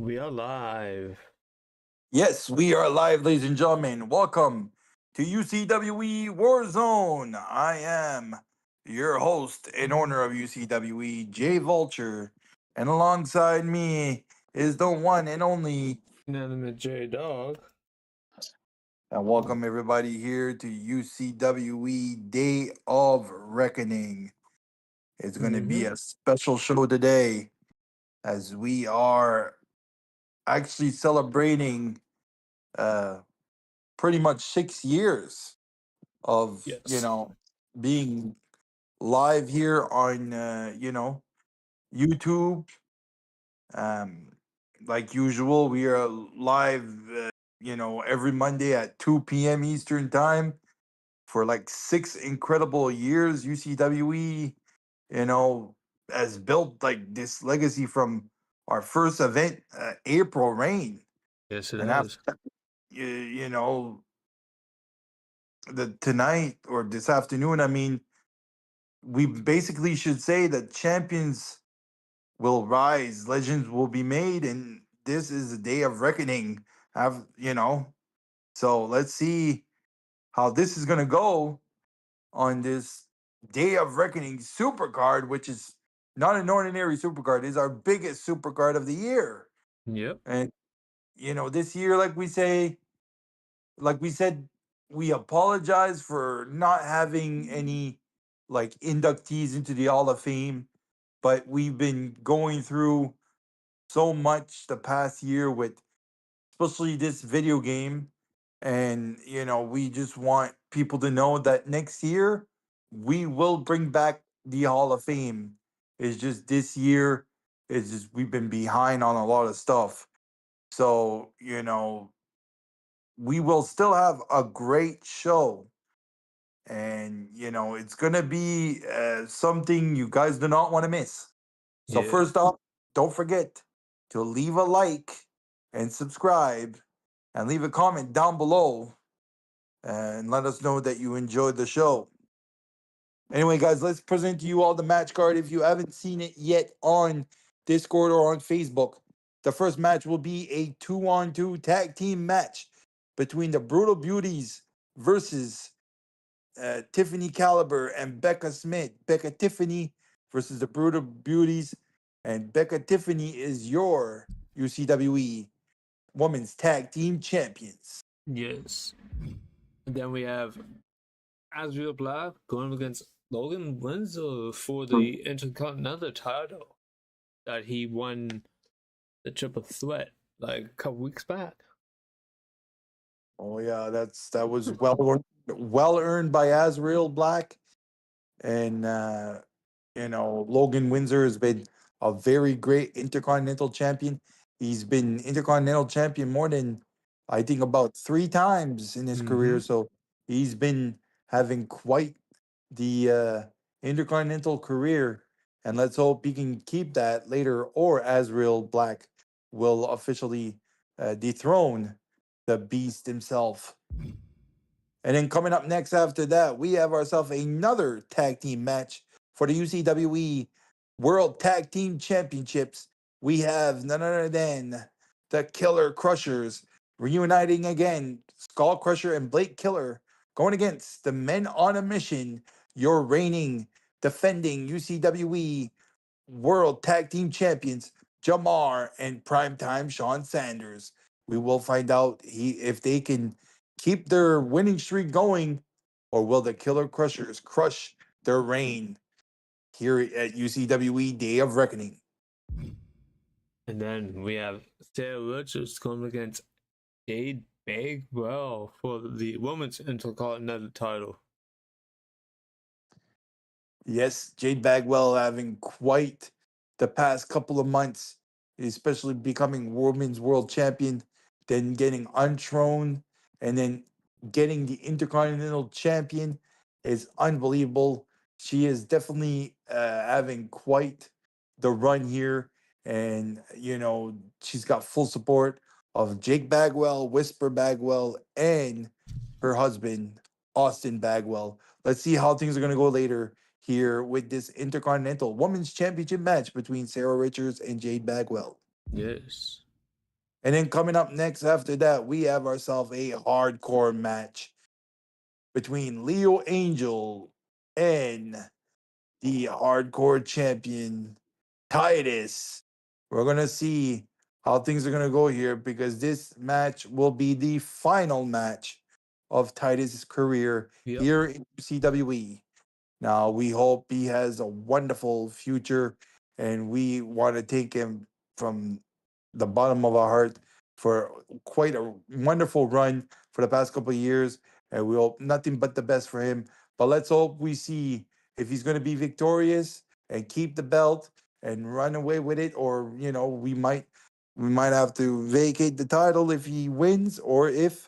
We are live. Yes, we are live, ladies and gentlemen. Welcome to UCWE Warzone. I am your host and owner of UCWE, Jay Vulture. And alongside me is the one and only. Inanimate J Dog. And welcome everybody here to UCWE Day of Reckoning. It's going to be a special show today as we are actually celebrating uh, pretty much 6 years of Yes. being live here on YouTube. um like usual, we are live every Monday at 2 p.m. Eastern time for like 6 incredible years. UCWE has built like this legacy from our first event, April Rain. Yes, it And after has. that, you know the tonight or this afternoon, I mean, we basically should say that champions will rise, legends will be made, and this is a day of reckoning. So let's see how this is gonna go on this day of reckoning supercard, which is not an ordinary supercard, is our biggest supercard of the year. Yep. And this year, like we said, we apologize for not having any like inductees into the Hall of Fame, but we've been going through so much the past year with especially this video game. And we just want people to know that next year we will bring back the Hall of Fame. It's just this year, it's just we've been behind on a lot of stuff. So we will still have a great show, and it's gonna be something you guys do not want to miss. So Yeah. first off, don't forget to leave a like and subscribe and leave a comment down below and let us know that you enjoyed the show. Anyway, guys, let's present to you all the match card. If you haven't seen it yet on Discord or on Facebook, the first match will be a 2-on-2 tag team match between the Brutal Beauties versus Tiffany Caliber and Becca Smith. Becca Tiffany versus the Brutal Beauties, and Becca Tiffany is your UCWE Women's Tag Team Champions. Yes. And then we have Azrael Black going against Logan Windsor for the Intercontinental title that he won the triple threat like a couple weeks back. Oh yeah, that was well earned by Azrael Black, and Logan Windsor has been a very great Intercontinental Champion. He's been Intercontinental Champion more than I think about 3 times in his career, so he's been having quite the Intercontinental career, and let's hope he can keep that later, or Azrael Black will officially dethrone the beast himself. And then coming up next after that, we have ourselves another tag team match for the UCWE World Tag Team Championships. We have none other than the Killer Crushers reuniting again. Skull Crusher and Blake Killer going against the Men on a Mission, your reigning, defending UCWE World Tag Team Champions, Jamar and Primetime Sean Sanders. We will find out if they can keep their winning streak going, or will the Killer Crushers crush their reign here at UCWE Day of Reckoning. And then we have Sarah Richards going against Jade Bagwell for the Women's Intercontinental title. Yes, Jade Bagwell having quite the past couple of months, especially becoming Women's World Champion, then getting unthroned, and then getting the Intercontinental Champion is unbelievable. She is definitely having quite the run here, and she's got full support of Jake Bagwell, Whisper Bagwell, and her husband Austin Bagwell. Let's see how things are going to go later here with this Intercontinental Women's Championship match between Sarah Richards and Jade Bagwell. Yes. And then coming up next after that, we have ourselves a hardcore match between Leo Angel and the hardcore champion Titus. We're gonna see how things are gonna go here because this match will be the final match of Titus's career Yep. here in CWE. Now we hope he has a wonderful future, and we want to thank him from the bottom of our heart for quite a wonderful run for the past couple of years, and we hope nothing but the best for him. But let's hope we see if he's going to be victorious and keep the belt and run away with it, or we might have to vacate the title if he wins, or if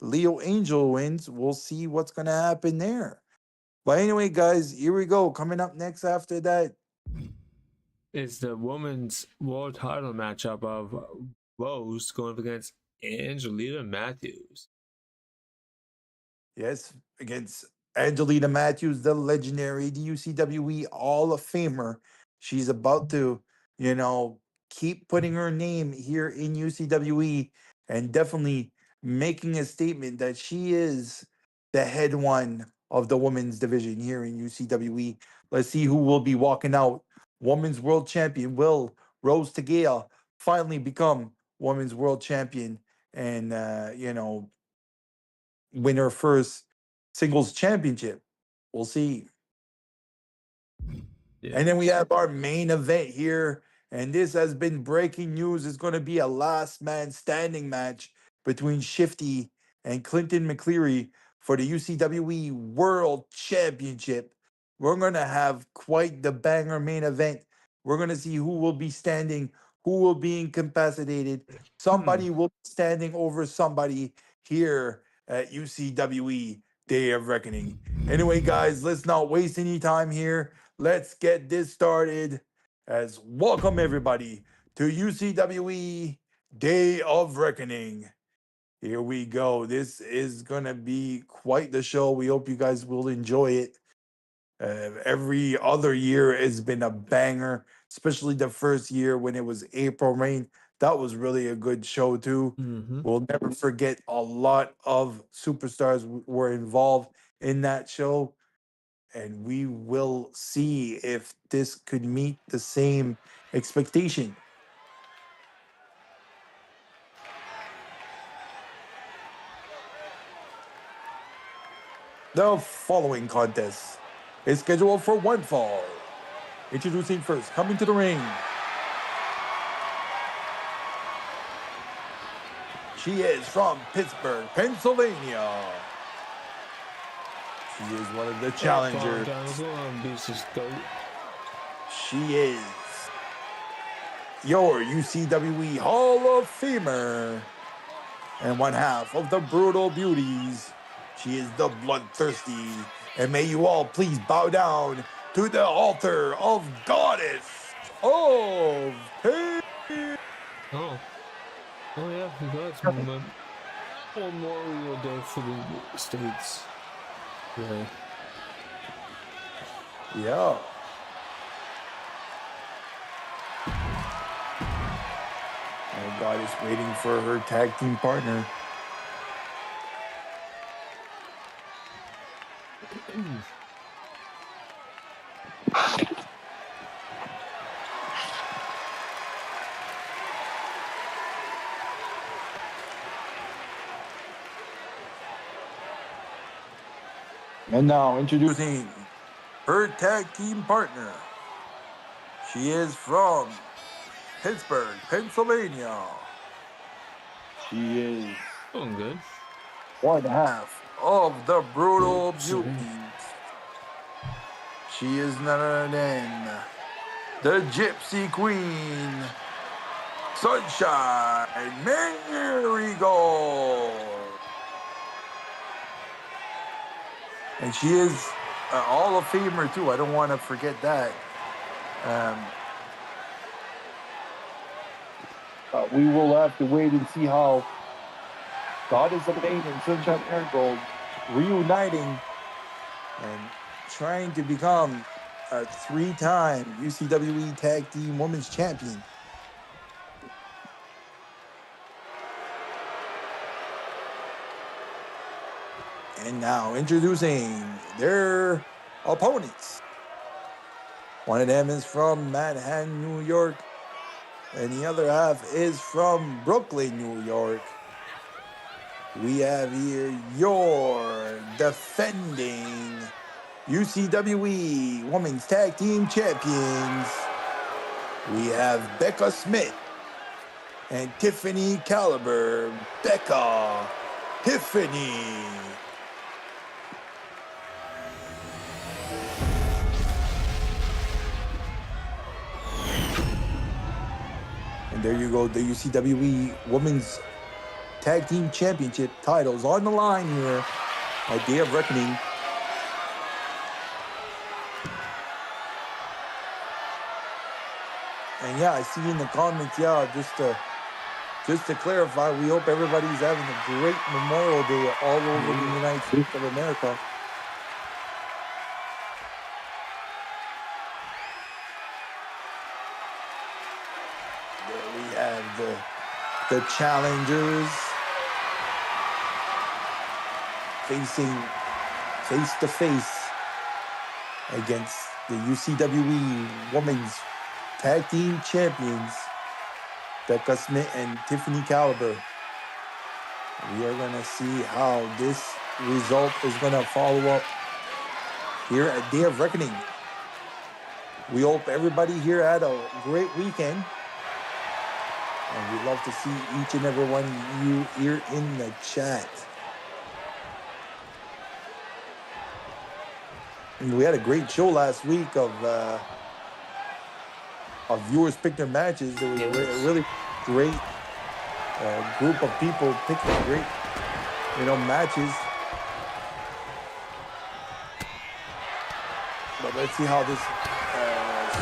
Leo Angel wins. We'll see what's going to happen there. But anyway, guys, here we go. Coming up next after that, It's the women's world title matchup of Rose going up against Angelina Matthews. yes, against Angelina Matthews, the legendary UCWE Hall of Famer. She's about to, keep putting her name here in UCWE and definitely making a statement that she is the head one of the women's division here in UCWE. Let's see who will be walking out. Women's world champion. Will Rose Tagaya finally become women's world champion and, win her first singles championship? We'll see. Yeah. And then we have our main event here. And this has been breaking news. It's going to be a last man standing match between Shifty and Clinton McCleary for the UCWE World Championship. We're going to have quite the banger main event. We're going to see who will be standing, who will be incapacitated. Somebody will be standing over somebody here at UCWE Day of Reckoning. Anyway, guys, let's not waste any time here. Let's get this started. As welcome everybody to UCWE Day of Reckoning. Here we go. This is gonna be quite the show. We hope you guys will enjoy it. Every other year has been a banger, especially the first year when it was April Rain. That was really a good show too. Mm-hmm. We'll never forget a lot of superstars were involved in that show, and we will see if this could meet the same expectation. The following contest is scheduled for one fall. Introducing first, coming to the ring. She is from Pittsburgh, Pennsylvania. She is one of the challengers. She is your UCWE Hall of Famer and one half of the Brutal Beauties. She is the Bloodthirsty. And may you all please bow down to the altar of Goddess of Pain. Oh yeah, we got some Memorial Day for the States. Yeah. Yeah. And Goddess waiting for her tag team partner. And now introducing her tag team partner. She is from Pittsburgh, Pennsylvania. She is Doing good. one half of the Brutal Beauties. She is none other than the Gypsy Queen, Sunshine Marigold. And she is an Hall of Famer too. I don't want to forget that. We will have to wait and see how Goddess of Pain and Sunshine Marigold reuniting and trying to become a three-time UCWE Tag Team Women's Champion. And now introducing their opponents. One of them is from Manhattan, New York, and the other half is from Brooklyn, New York. We have here your defending UCWE Women's Tag Team Champions. We have Becca Smith and Tiffany Caliber. Becca, Tiffany. And there you go, the UCWE Women's Tag Team Championship titles on the line here at Day of Reckoning. And yeah, I see in the comments, just to clarify, we hope everybody's having a great Memorial Day all over the United States of America. There we have the challengers facing face to face against the UCWE Women's Tag Team Champions, Becca Smith and Tiffany Caliber. We are going to see how this result is going to follow up here at Day of Reckoning. We hope everybody here had a great weekend. And we'd love to see each and every one of you here in the chat. And we had a great show last week of viewers pick their matches. There was a really great group of people picking great, matches. But let's see how this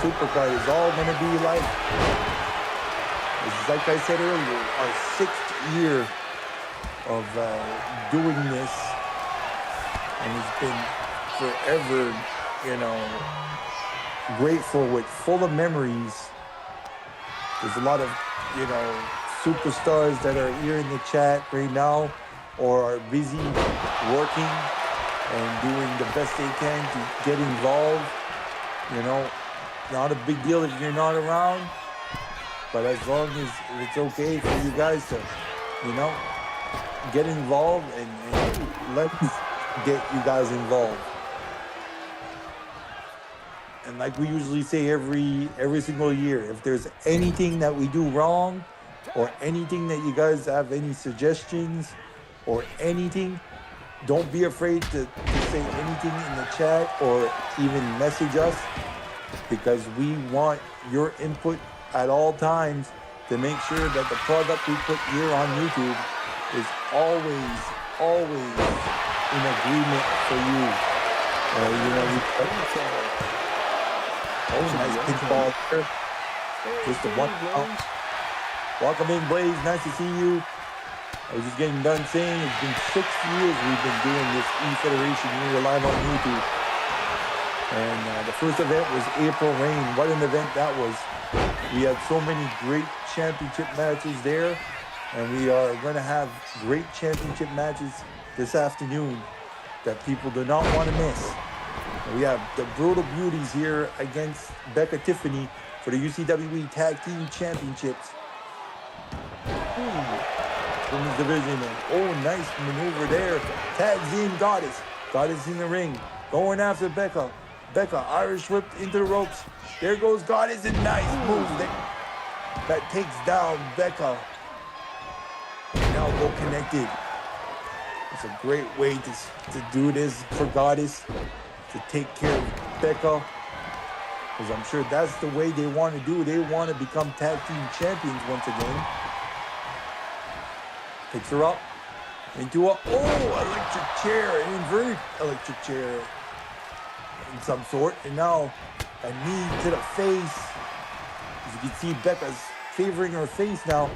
Supercard is all going to be like. Like I said earlier, our 6th year of doing this, and it's been forever, grateful with full of memories. There's a lot of, superstars that are here in the chat right now or are busy working and doing the best they can to get involved. Not a big deal if you're not around. But as long as it's okay for you guys to, get involved and let's get you guys involved. And like we usually say every single year, if there's anything that we do wrong or anything that you guys have any suggestions or anything, don't be afraid to say anything in the chat or even message us, because we want your input at all times to make sure that the product we put here on YouTube is always in agreement for you. Nice pinball there. Just a one. Welcome in, Blaze. Nice to see you. I was just getting done saying it's been 6 years we've been doing this E-Federation here live on YouTube. And the first event was April Rain. What an event that was. We had so many great championship matches there, and we are going to have great championship matches this afternoon that people do not want to miss. We have the Brutal Beauties here against Becca Tiffany for the UCWE Tag Team Championships. Women's division. And nice maneuver there. Tags in Goddess. Goddess in the ring. Going after Becca. Becca, Irish whip into the ropes. There goes Goddess, a nice move that takes down Becca. Now go connected. It's a great way to do this for Goddess, to take care of Becca. Because I'm sure that's the way they want to do it. They want to become tag team champions once again. Picks her up into electric chair, an inverted electric chair. In some sort, and now a knee to the face. As you can see, Becca's favoring her face now.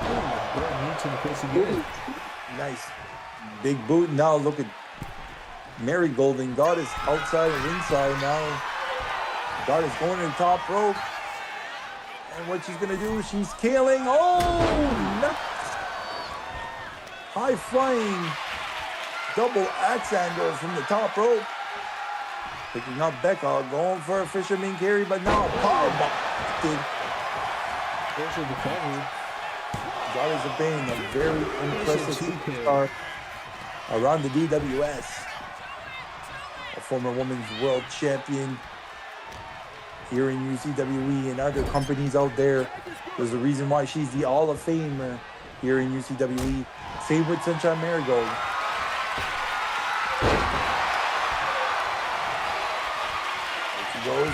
Knee to the face again. Nice big boot. Now look at Marigold and Goddess outside and inside now. Goddess going to the top rope. And what she's gonna do, she's scaling. Oh, nice. High flying double axe handle from the top rope. Picking up Becca, going for a fisherman carry, but now powerbomb. There's the recovery. Goddess of Pain, a very impressive superstar around the DWS. A former women's world champion here in UCWE and other companies out there. There's a reason why she's the Hall of Famer here in UCWE. Same with Sunshine Marigold. There she goes.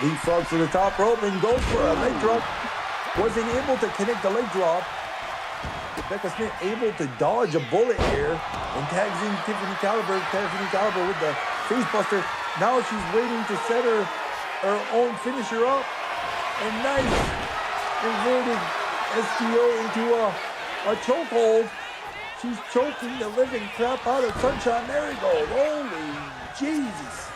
Leapfrogs to the top rope and goes for a leg drop. Wasn't able to connect the leg drop. Becca Smith able to dodge a bullet here and tags in Tiffany Caliber with the face buster. Now she's waiting to set her own finisher up. And nice inverted STO into a chokehold. She's choking the living crap out of Sunshine Marigold. Holy Jesus.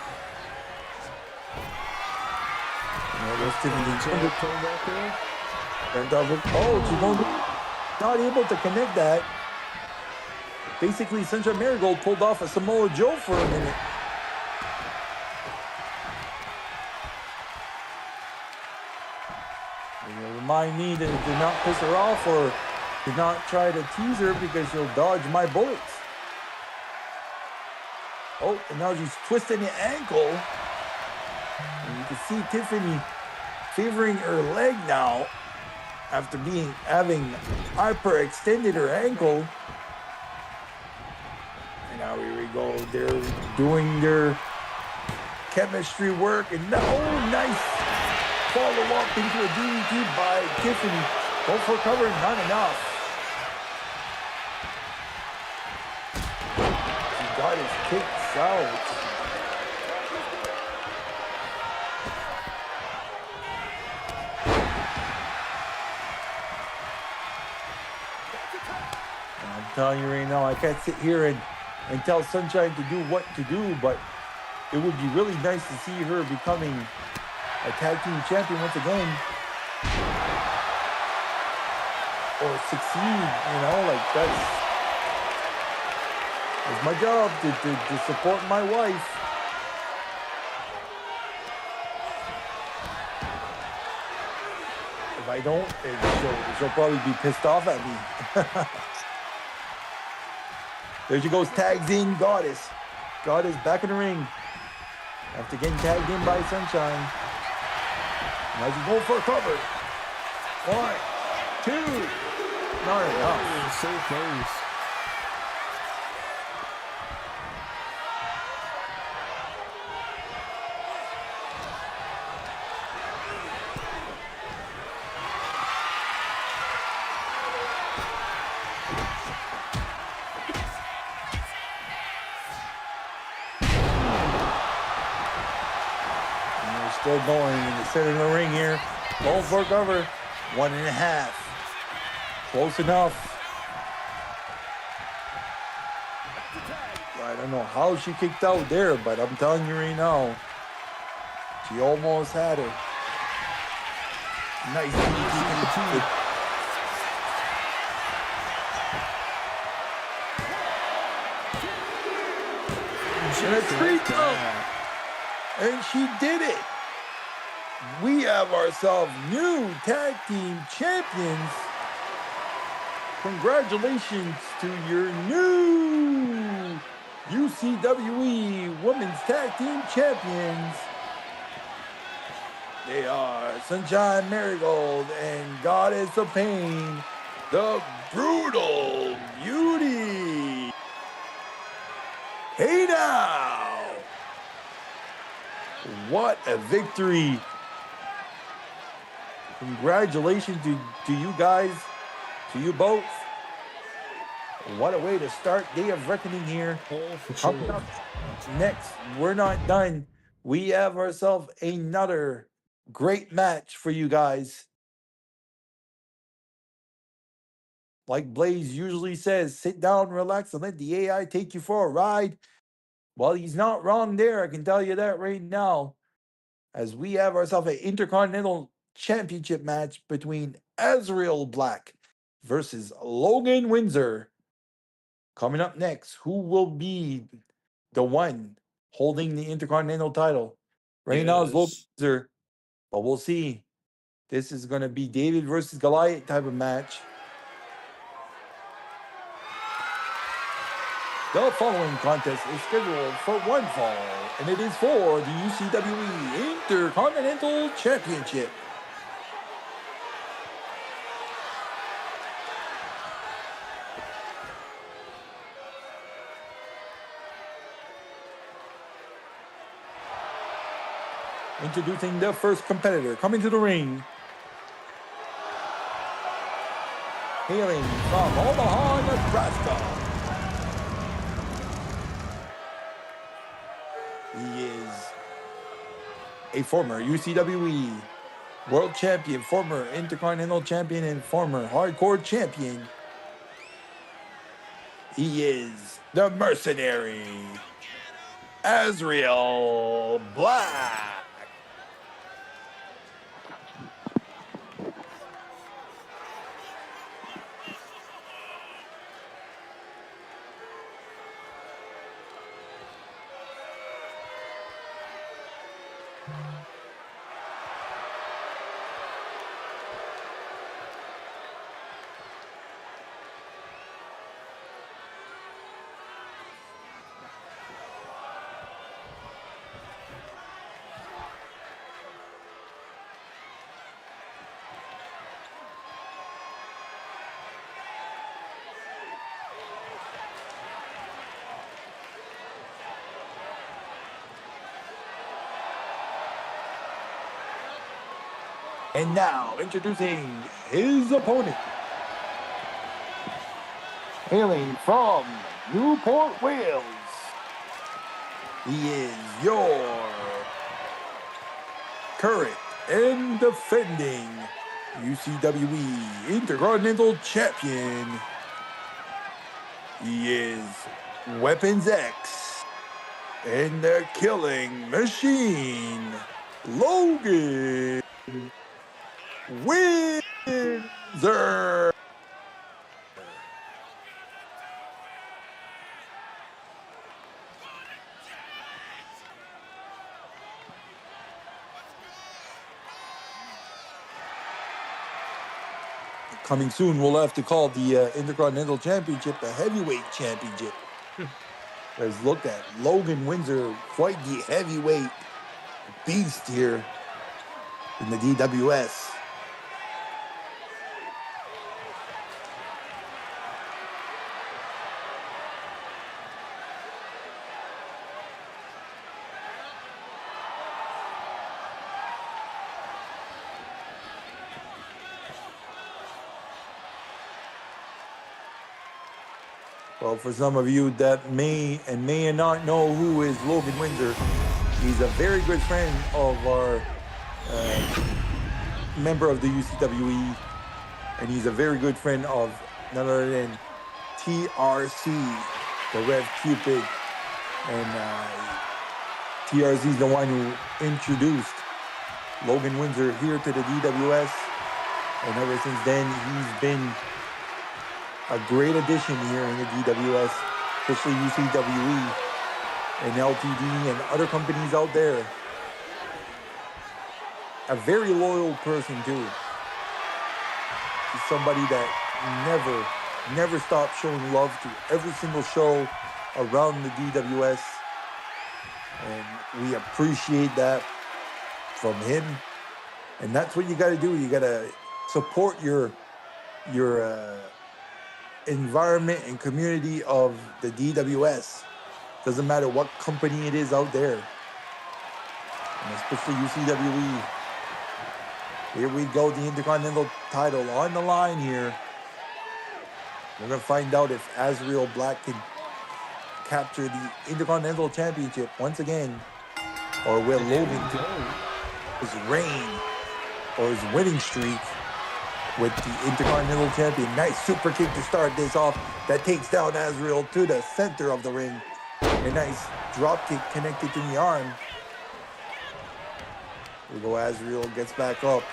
Oh, she's going not able to connect that. Basically, Sunshine Marigold pulled off a Samoa Joe for a minute. Remind me to not piss her off or to not try to tease her because she'll dodge my bullets. Oh, and now she's twisting the ankle. And you can see Tiffany favoring her leg now after having hyperextended her ankle. And now here we go. They're doing their chemistry work. And now, oh, nice follow up into a DDT by Tiffany. Go for cover, not enough. He got his kicks out. I'm telling you right now, I can't sit here and tell Sunshine to do what to do, but it would be really nice to see her becoming a tag team champion once again. Or succeed, like that's my job to support my wife. If I don't, she'll probably be pissed off at me. There she goes, tags in Goddess. Goddess back in the ring. After getting tagged in by Sunshine. Now she's going for a cover. 1, 2. Not enough. So close. Still going in the center of the ring here. Going for cover. 1.5. Close enough. I don't know how she kicked out there, but I'm telling you right now, she almost had her. Nice. And a 3 count. And she did it. We have ourselves new tag team champions. Congratulations to your new UCWE Women's Tag Team Champions. They are Sunshine Marigold and Goddess of Pain, the Brutal Beauty. Hey now! What a victory! Congratulations to you guys, to you both. What a way to start Day of Reckoning here. Oh, for Coming sure. up next, we're not done. We have ourselves another great match for you guys. Like Blaze usually says, sit down, relax, and let the AI take you for a ride. Well, he's not wrong there, I can tell you that right now. As we have ourselves an Intercontinental Championship match between Azrael Black versus Logan Windsor. Coming up next, who will be the one holding the Intercontinental title? Right now it's Logan Yes. Windsor, but we'll see. This is going to be David versus Goliath type of match. The following contest is scheduled for one fall, and it is for the UCWE Intercontinental Championship. Introducing the first competitor coming to the ring. Hailing from Omaha, Nebraska. He is a former UCWE World Champion, former Intercontinental Champion, and former Hardcore Champion. He is the Mercenary, Azrael Black. And now, introducing his opponent. Hailing from Newport, Wales. He is your current and defending UCWE Intercontinental Champion. He is Weapons X and the Killing Machine, Logan Windsor. Coming soon, we'll have to call the Intercontinental Championship the Heavyweight Championship. Let's look at Logan Windsor, quite the heavyweight beast here in the DWS. Well, for some of you that may not know who is Logan Windsor, he's a very good friend of our member of the UCWE, and he's a very good friend of none other than TRC, the Rev Cupid, and TRC is the one who introduced Logan Windsor here to the DWS, and ever since then he's been a great addition here in the DWS, especially UCWE and LTD and other companies out there. A very loyal person too. He's somebody that never stops showing love to every single show around the DWS. And we appreciate that from him. And that's what you gotta do. You gotta support your environment and community of the DWS. Doesn't matter what company it is out there, and especially UCWE. Here we go, the Intercontinental title on the line here. We're gonna find out if Azrael Black can capture the Intercontinental Championship once again, or will Logan his reign or his winning streak with the Intercontinental Champion. Nice super kick to start this off that takes down Azrael to the center of the ring. A nice drop kick connected to the arm. Here we go, Azrael gets back up.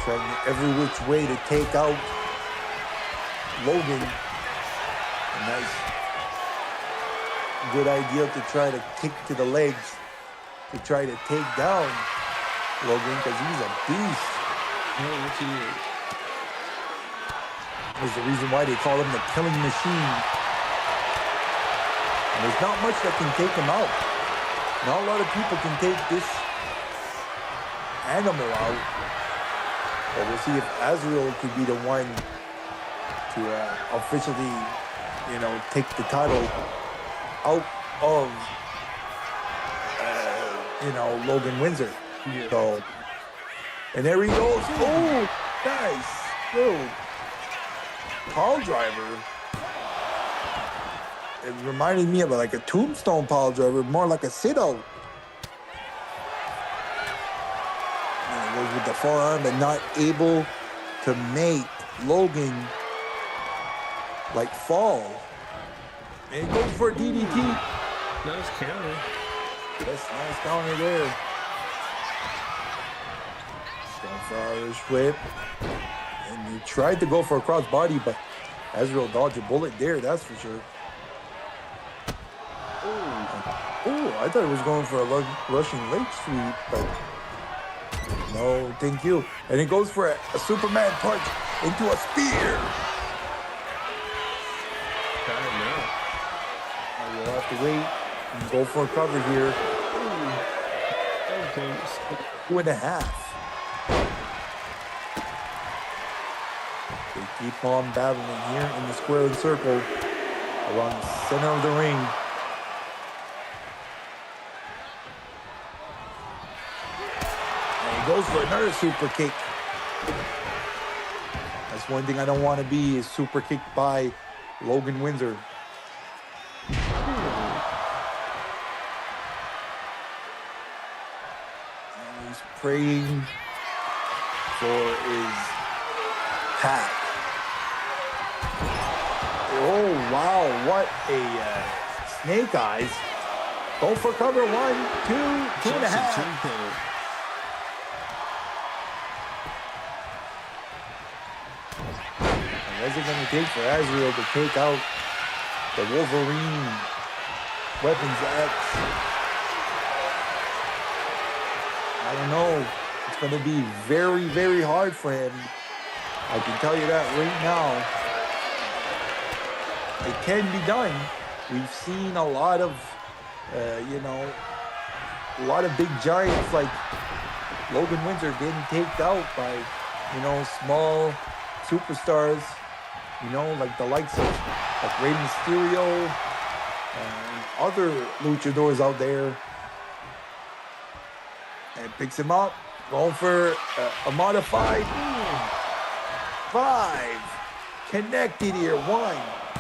trying every which way to take out Logan. A nice, good idea to try to kick to the legs to try to take down Logan because he's a beast. Oh, what he is. There's the reason why they call him the killing machine. And there's not much that can take him out. Not a lot of people can take this animal out. But we'll see if Azrael could be the one to officially, take the title out of, Logan Windsor. Yeah. So, and there he goes. Oh, nice. Little pile driver. It reminded me of like a tombstone pile driver, more like a sit-out. And it goes with the forearm, but not able to make Logan fall. And it goes for a DDT. Nice counter. Yes, nice counter there. Going for Irish whip. And he tried to go for a crossbody, but Azrael dodged a bullet there, that's for sure. Oh, I thought he was going for a Russian leg sweep, but no, thank you. And it goes for a Superman punch into a spear. I don't know. We'll have to wait and go for a cover here. Okay. 2.5. They keep on battling here in the square and circle around the center of the ring. And he goes for another super kick. That's one thing I don't want to be, is super kicked by Logan Windsor. And he's praying for his pack. Oh, wow, what a snake eyes. Go for cover, 1, 2, 2.5. What's it going to take for Azrael to take out the Wolverine Weapons X? I don't know. It's going to be very, very hard for him. I can tell you that right now. It can be done. We've seen a lot of, a lot of big giants like Logan Windsor getting taken out by, small superstars. Like the likes of Rey Mysterio and other luchadors out there. And picks him up, going for a modified 5. Connected here, 1,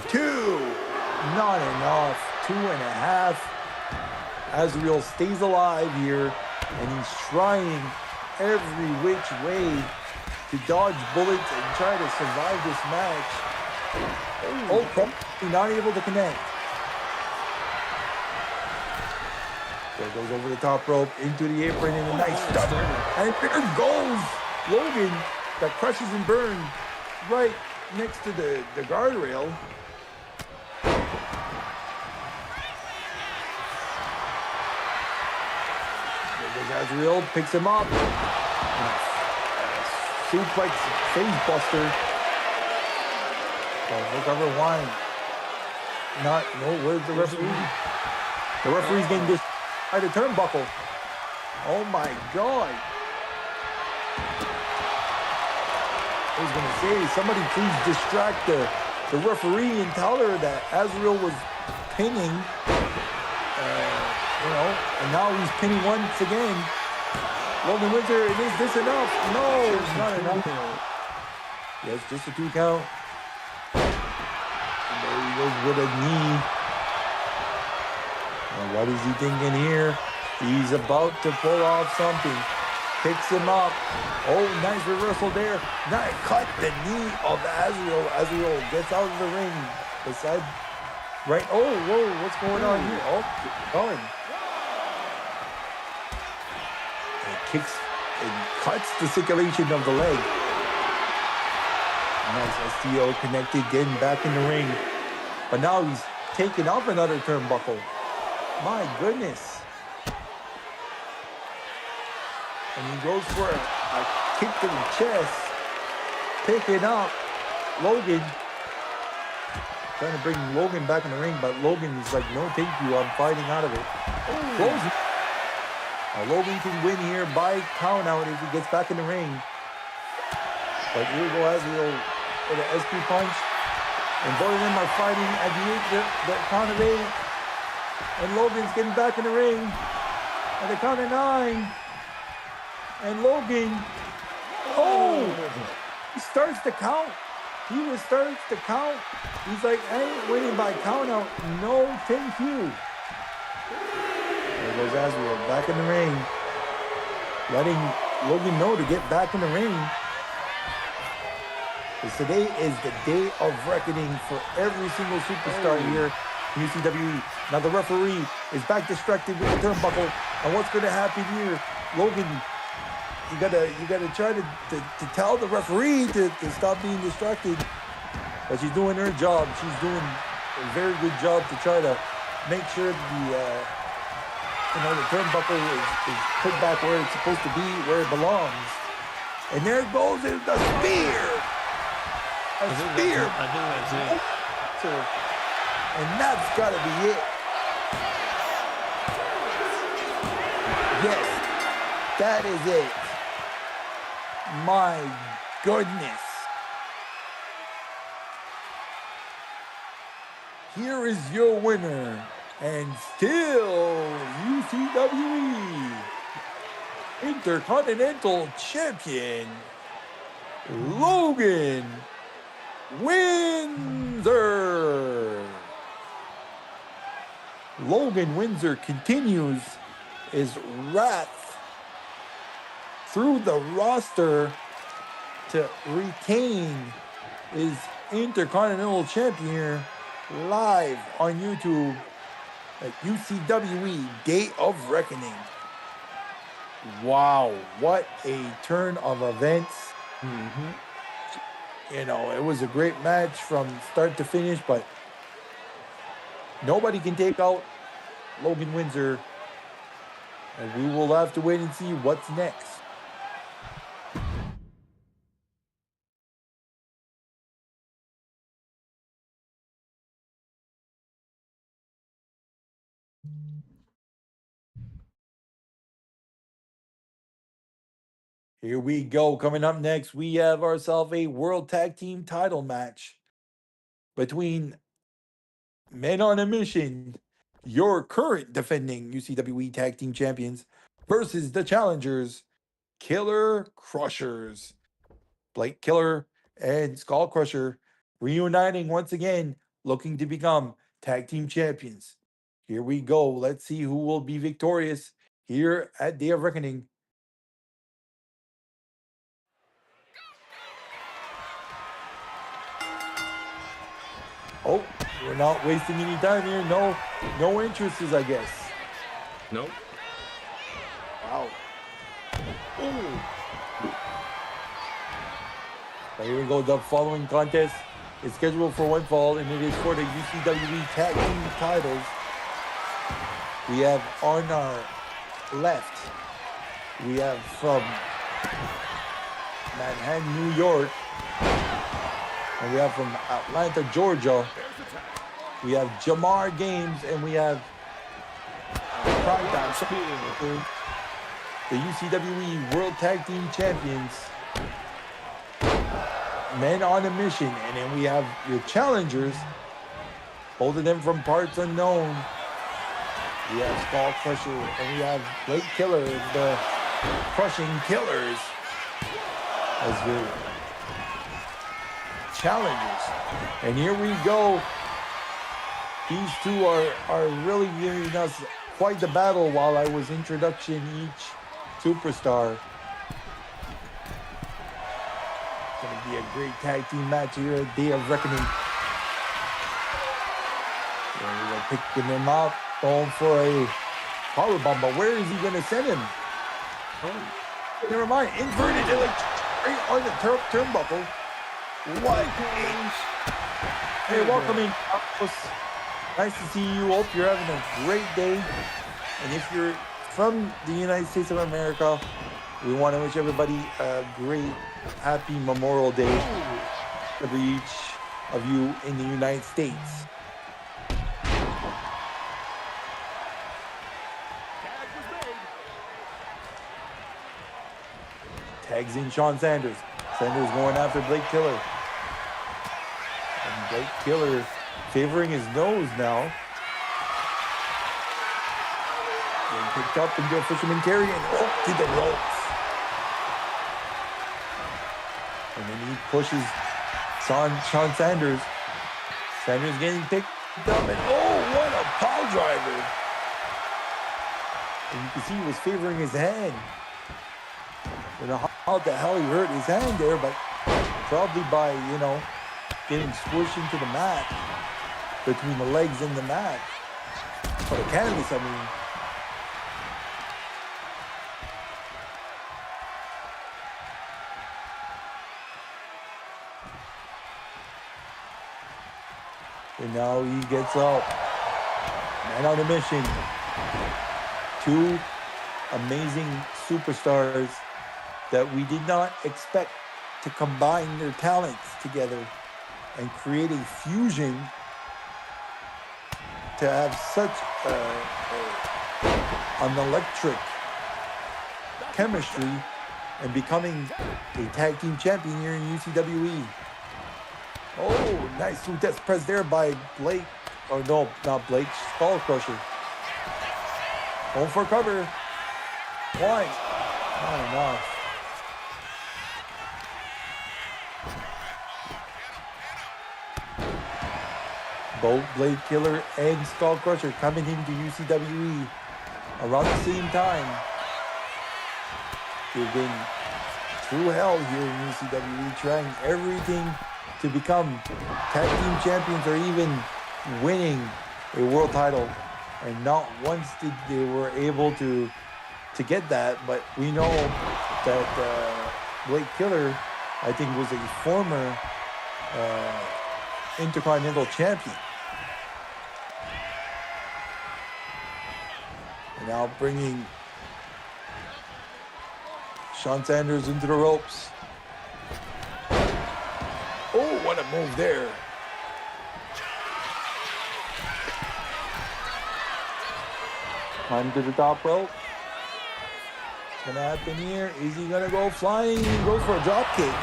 2. Not enough, 2.5. Azrael stays alive here, and he's trying every which way to dodge bullets and try to survive this match. Oh, probably not able to connect. There goes over the top rope, into the apron, and a nice stunner. And there goes Logan, that crushes and burns right next to the guardrail. There goes Azrael, picks him up. Suplex face buster. Look over 1. Where's the referee? The referee's getting this by the turnbuckle. Oh my God. I was gonna say, somebody please distract the referee and tell her that Azrael was pinning, and now he's pinning once again. Logan Windsor, is this enough? No, it's not enough. Yes, just a 2 count. And there he goes with a knee. Now what is he thinking here? He's about to pull off something. Picks him up. Oh, nice reversal there. Nice cut the knee of Azrael. Azrael gets out of the ring. Beside, right. Oh, whoa, what's going on here? Oh, going. And kicks and cuts the circulation of the leg. Nice STO connected, getting back in the ring. But now he's taking off another turnbuckle. My goodness. And he goes for a kick to the chest. Picking up Logan. Trying to bring Logan back in the ring, but Logan is like, no thank you, I'm fighting out of it. Closing. Logan can win here by count out if he gets back in the ring. But here we go, Azrael with an SP punch. And both of them are fighting at the count of 8. And Logan's getting back in the ring at the count of 9. And Logan, he starts the count. He starts the count. He's like, I ain't winning by count out. No, thank you. There goes Azrael back in the ring. Letting Logan know to get back in the ring. Because today is the day of reckoning for every single superstar here in UCWE. Now the referee is back distracted with the turnbuckle. And what's going to happen here? Logan, you gotta try to tell the referee to stop being distracted. But she's doing her job. She's doing a very good job to try to make sure the turnbuckle is put back where it's supposed to be, where it belongs. And there goes the spear. A spear. I think that's it. And that's gotta be it. Yes, that is it. My goodness. Here is your winner, and still UCWE Intercontinental Champion, Logan Windsor. Logan Windsor continues his wrath through the roster to retain his Intercontinental Champion live on YouTube at UCWE Day of Reckoning. Wow, what a turn of events. You know, it was a great match from start to finish, but nobody can take out Logan Windsor. And we will have to wait and see what's next. Here we go. Coming up next, we have ourselves a World Tag Team title match between Men on a Mission, your current defending UCWE Tag Team Champions, versus the challengers, Killer Crushers. Blake Killer and Skull Crusher reuniting once again, looking to become Tag Team Champions. Here we go. Let's see who will be victorious here at Day of Reckoning. Oh, we're not wasting any time here. No entrances, I guess. Nope. Wow. Ooh. But here we go. The following contest is scheduled for one fall, and it is for the UCWE Tag Team titles. We have on our left, we have from Manhattan, New York, and we have from Atlanta, Georgia. We have Jamar Games, and we have the UCWE World Tag Team Champions, Men on a Mission. And then we have your challengers, both of them from parts unknown. We have Skull Crusher, and we have Blake Killer, the Crushing Killers, as your challengers. And here we go. These two are really giving us quite the battle while I was introducing each superstar. It's going to be a great tag team match here at Day of Reckoning. And we're picking him up, going for a powerbomb, but where is he going to send him? Never mind. Inverted it like straight on the turnbuckle. What? Hey, welcome in. Nice to see you. Hope you're having a great day. And if you're from the United States of America, we want to wish everybody a great, happy Memorial Day to each of you in the United States. Tags in Shawn Sanders. Sanders going after Blake Killer. And Blake Killer favoring his nose now. Getting picked up into a fisherman carry and up to the ropes. And then he pushes Shawn Sanders. Sanders getting picked up and oh, what a pile driver. And you can see he was favoring his hand. I don't know how the hell he hurt his hand there, but probably by, getting squished into the mat, between the legs and the mat. Or the canvas, I mean. And now he gets up. Man on a mission. Two amazing superstars that we did not expect to combine their talents together and create a fusion to have such an electric chemistry and becoming a tag team champion here in UCWE. Oh, nice Sudes press there by Blake. Oh, no, not Blake. Skull Crusher. Going for cover. One. Not enough. Both Blade Killer and Skull Crusher coming into UCWE around the same time. They've been through hell here in UCWE, trying everything to become tag team champions or even winning a world title. And not once did they were able to get that, but we know that Blade Killer, I think, was a former Intercontinental champion. And now bringing Shawn Sanders into the ropes. Oh, what a move there. Climb to the top rope. What's going to happen here? Is he going to go flying? He goes for a drop kick.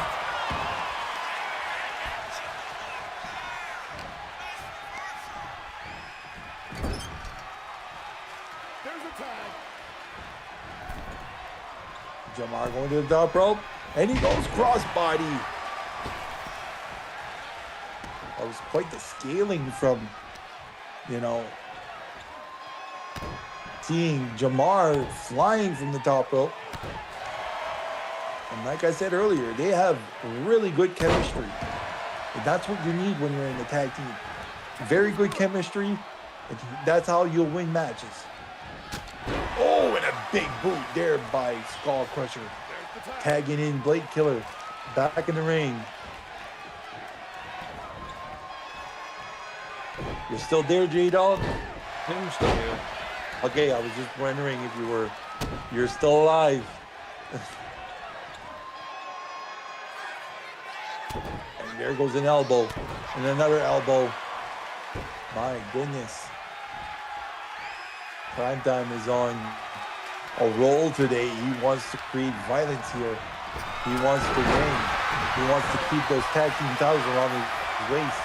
Jamar going to the top rope, and he goes crossbody. That was quite the scaling from, seeing Jamar flying from the top rope. And like I said earlier, they have really good chemistry. And that's what you need when you're in a tag team. Very good chemistry, and that's how you'll win matches. Oh, and a big boot there by Skull Crusher. Tagging in Blade Killer. Back in the ring. You're still there, J-Dog? I'm still here. Okay, I was just wondering if you're still alive. And there goes an elbow. And another elbow. My goodness. Primetime is on a roll today. He wants to create violence here. He wants to win. He wants to keep those tag team titles around his waist.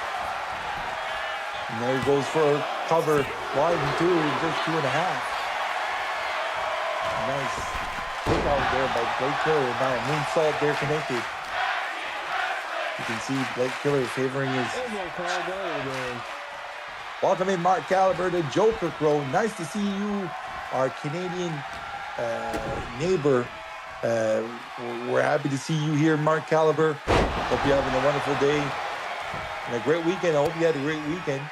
And there he goes for a cover. 1 and 2 in just 2.5. Nice kick out there by Blake Killer. Now a moonsault there connected. You can see Blake Killer favoring his... Welcome in, Mark Caliber, the Joker Crow. Nice to see you, our Canadian neighbor. We're happy to see you here, Mark Caliber. Hope you're having a wonderful day and a great weekend. I hope you had a great weekend.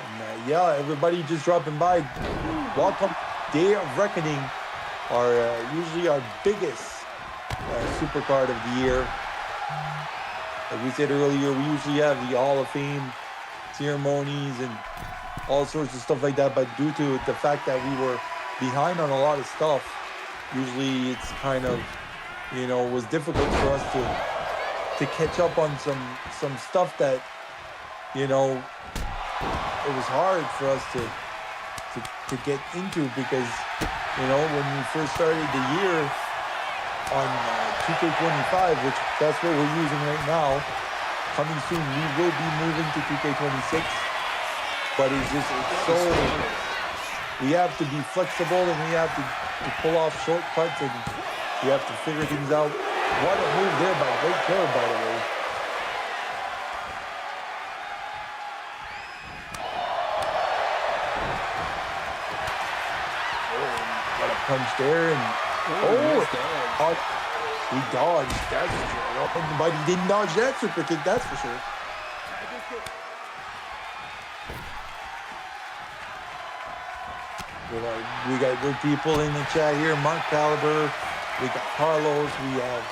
And yeah, everybody just dropping by. Welcome, Day of Reckoning usually our biggest Supercard of the year. Like we said earlier, we usually have the Hall of Fame ceremonies and all sorts of stuff like that. But due to the fact that we were behind on a lot of stuff, usually it's kind of, was difficult for us to catch up on some stuff that, it was hard for us to get into because, when we first started the year on 2K25, which that's what we're using right now. Coming soon, we will be moving to 2K26, but it's so, we have to be flexible and we have to pull off shortcuts and we have to figure things out. What a move there by Blake Killer, by the way. Got a punch there and he dodged, that's for sure. But he didn't dodge that super kick, that's for sure. We got good people in the chat here. Mark Caliber, we got Carlos, we have,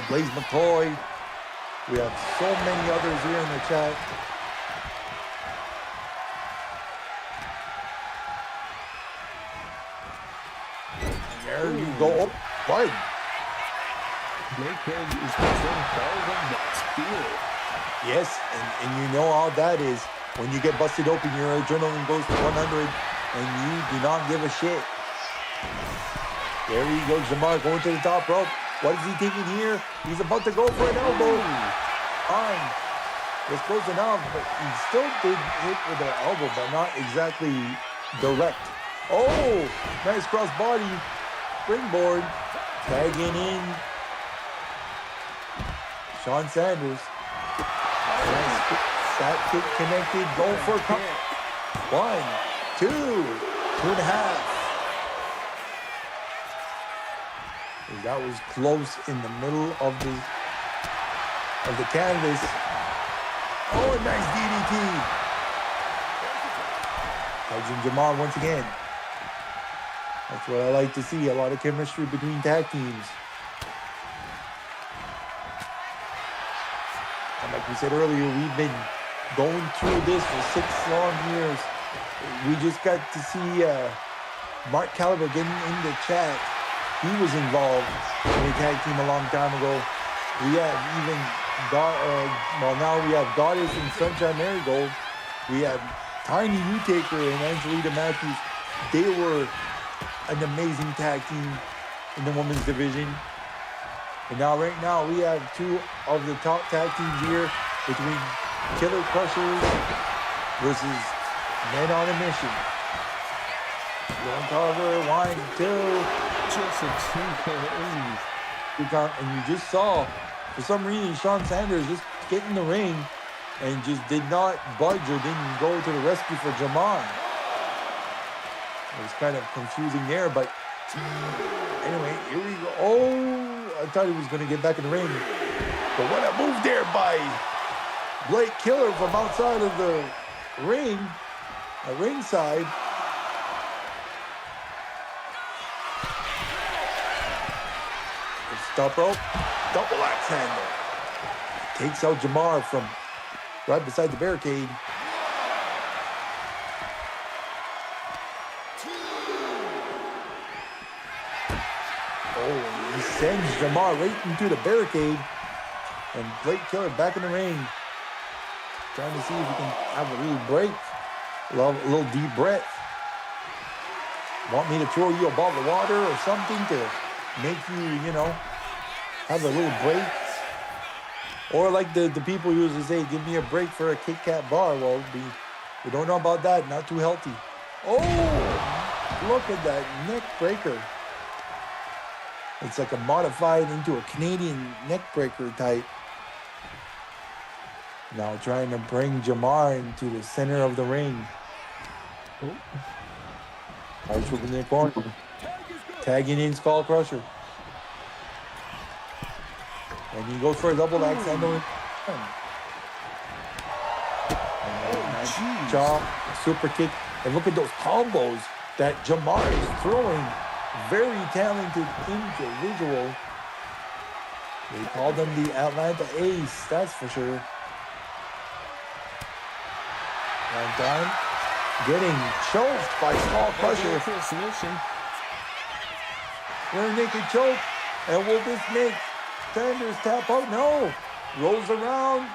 Blaze McCoy. We have so many others here in the chat. There you go. Oh, wide. Blake is controlling better than that spear. Yes, and you know how that is. When you get busted open, your adrenaline goes to 100, and you do not give a shit. There he goes, Jamar going to the top rope. What is he thinking here? He's about to go for an elbow. Fine. Was close enough, but he still did hit with an elbow, but not exactly direct. Oh, nice cross body. Springboard. Tagging in. Sean Sanders. Nice that kick connected. Going for a count. 1, 2, 2.5. That was close in the middle of the canvas. Oh, a nice DDT. Tags Jamar once again. That's what I like to see. A lot of chemistry between tag teams. And like we said earlier, we've been going through this for 6 long years. We just got to see Mark Caliber getting in the chat. He was involved in a tag team a long time ago. We have even now we have Goddess and Sunshine Marigold. We have TinyUtaker and Angelita Matthews. They were an amazing tag team in the women's division. And now, right now, we have 2 of the top tag teams here between Killer Crushers versus Men on a Mission. One cover, 1, 2. Just a 2 count, and you just saw, for some reason, Sean Sanders just get in the ring and just did not budge or didn't go to the rescue for Jamar. It was kind of confusing there, but anyway, here we go. Oh, I thought he was going to get back in the ring. But what a move there by Blake Killer from outside of the ring, ringside. Top rope, double axe handle. Takes out Jamar from right beside the barricade. Oh, he sends Jamar right into the barricade. And Blake Killer back in the ring. Trying to see if he can have a little break. A little deep breath. Want me to throw you a bottle of water or something to make you, have a little break? Or like the people usually say, give me a break for a Kit Kat bar. Well, we don't know about that. Not too healthy. Oh, look at that neck breaker. It's like a modified into a Canadian neck breaker type. Now trying to bring Jamar into the center of the ring. Oh. Nice in the corner. Tagging in Skull Crusher. And he goes for a double axe handle. Nice chop, super kick. And look at those combos that Jamar is throwing very talented individual. They called him the Atlanta Ace, that's for sure. One time, getting choked by Skull Crusher. Rear naked choke. And will this make Sanders tap out? No. Rolls around,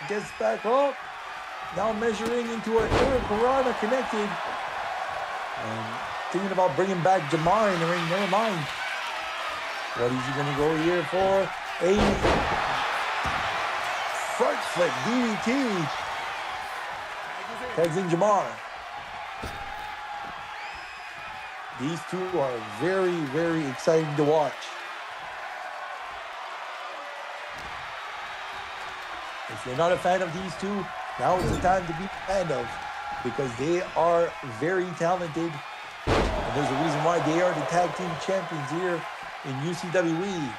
gets back up. Now measuring into an Eric Piranha connected. And thinking about bringing back Jamar in the ring. Never mind. What is he going to go here for? A front flip DDT. Tags in Jamar. These two are very, very exciting to watch. If you're not a fan of these two, now is the time to be a fan of, because they are very talented. And there's a reason why they are the tag team champions here in UCWE.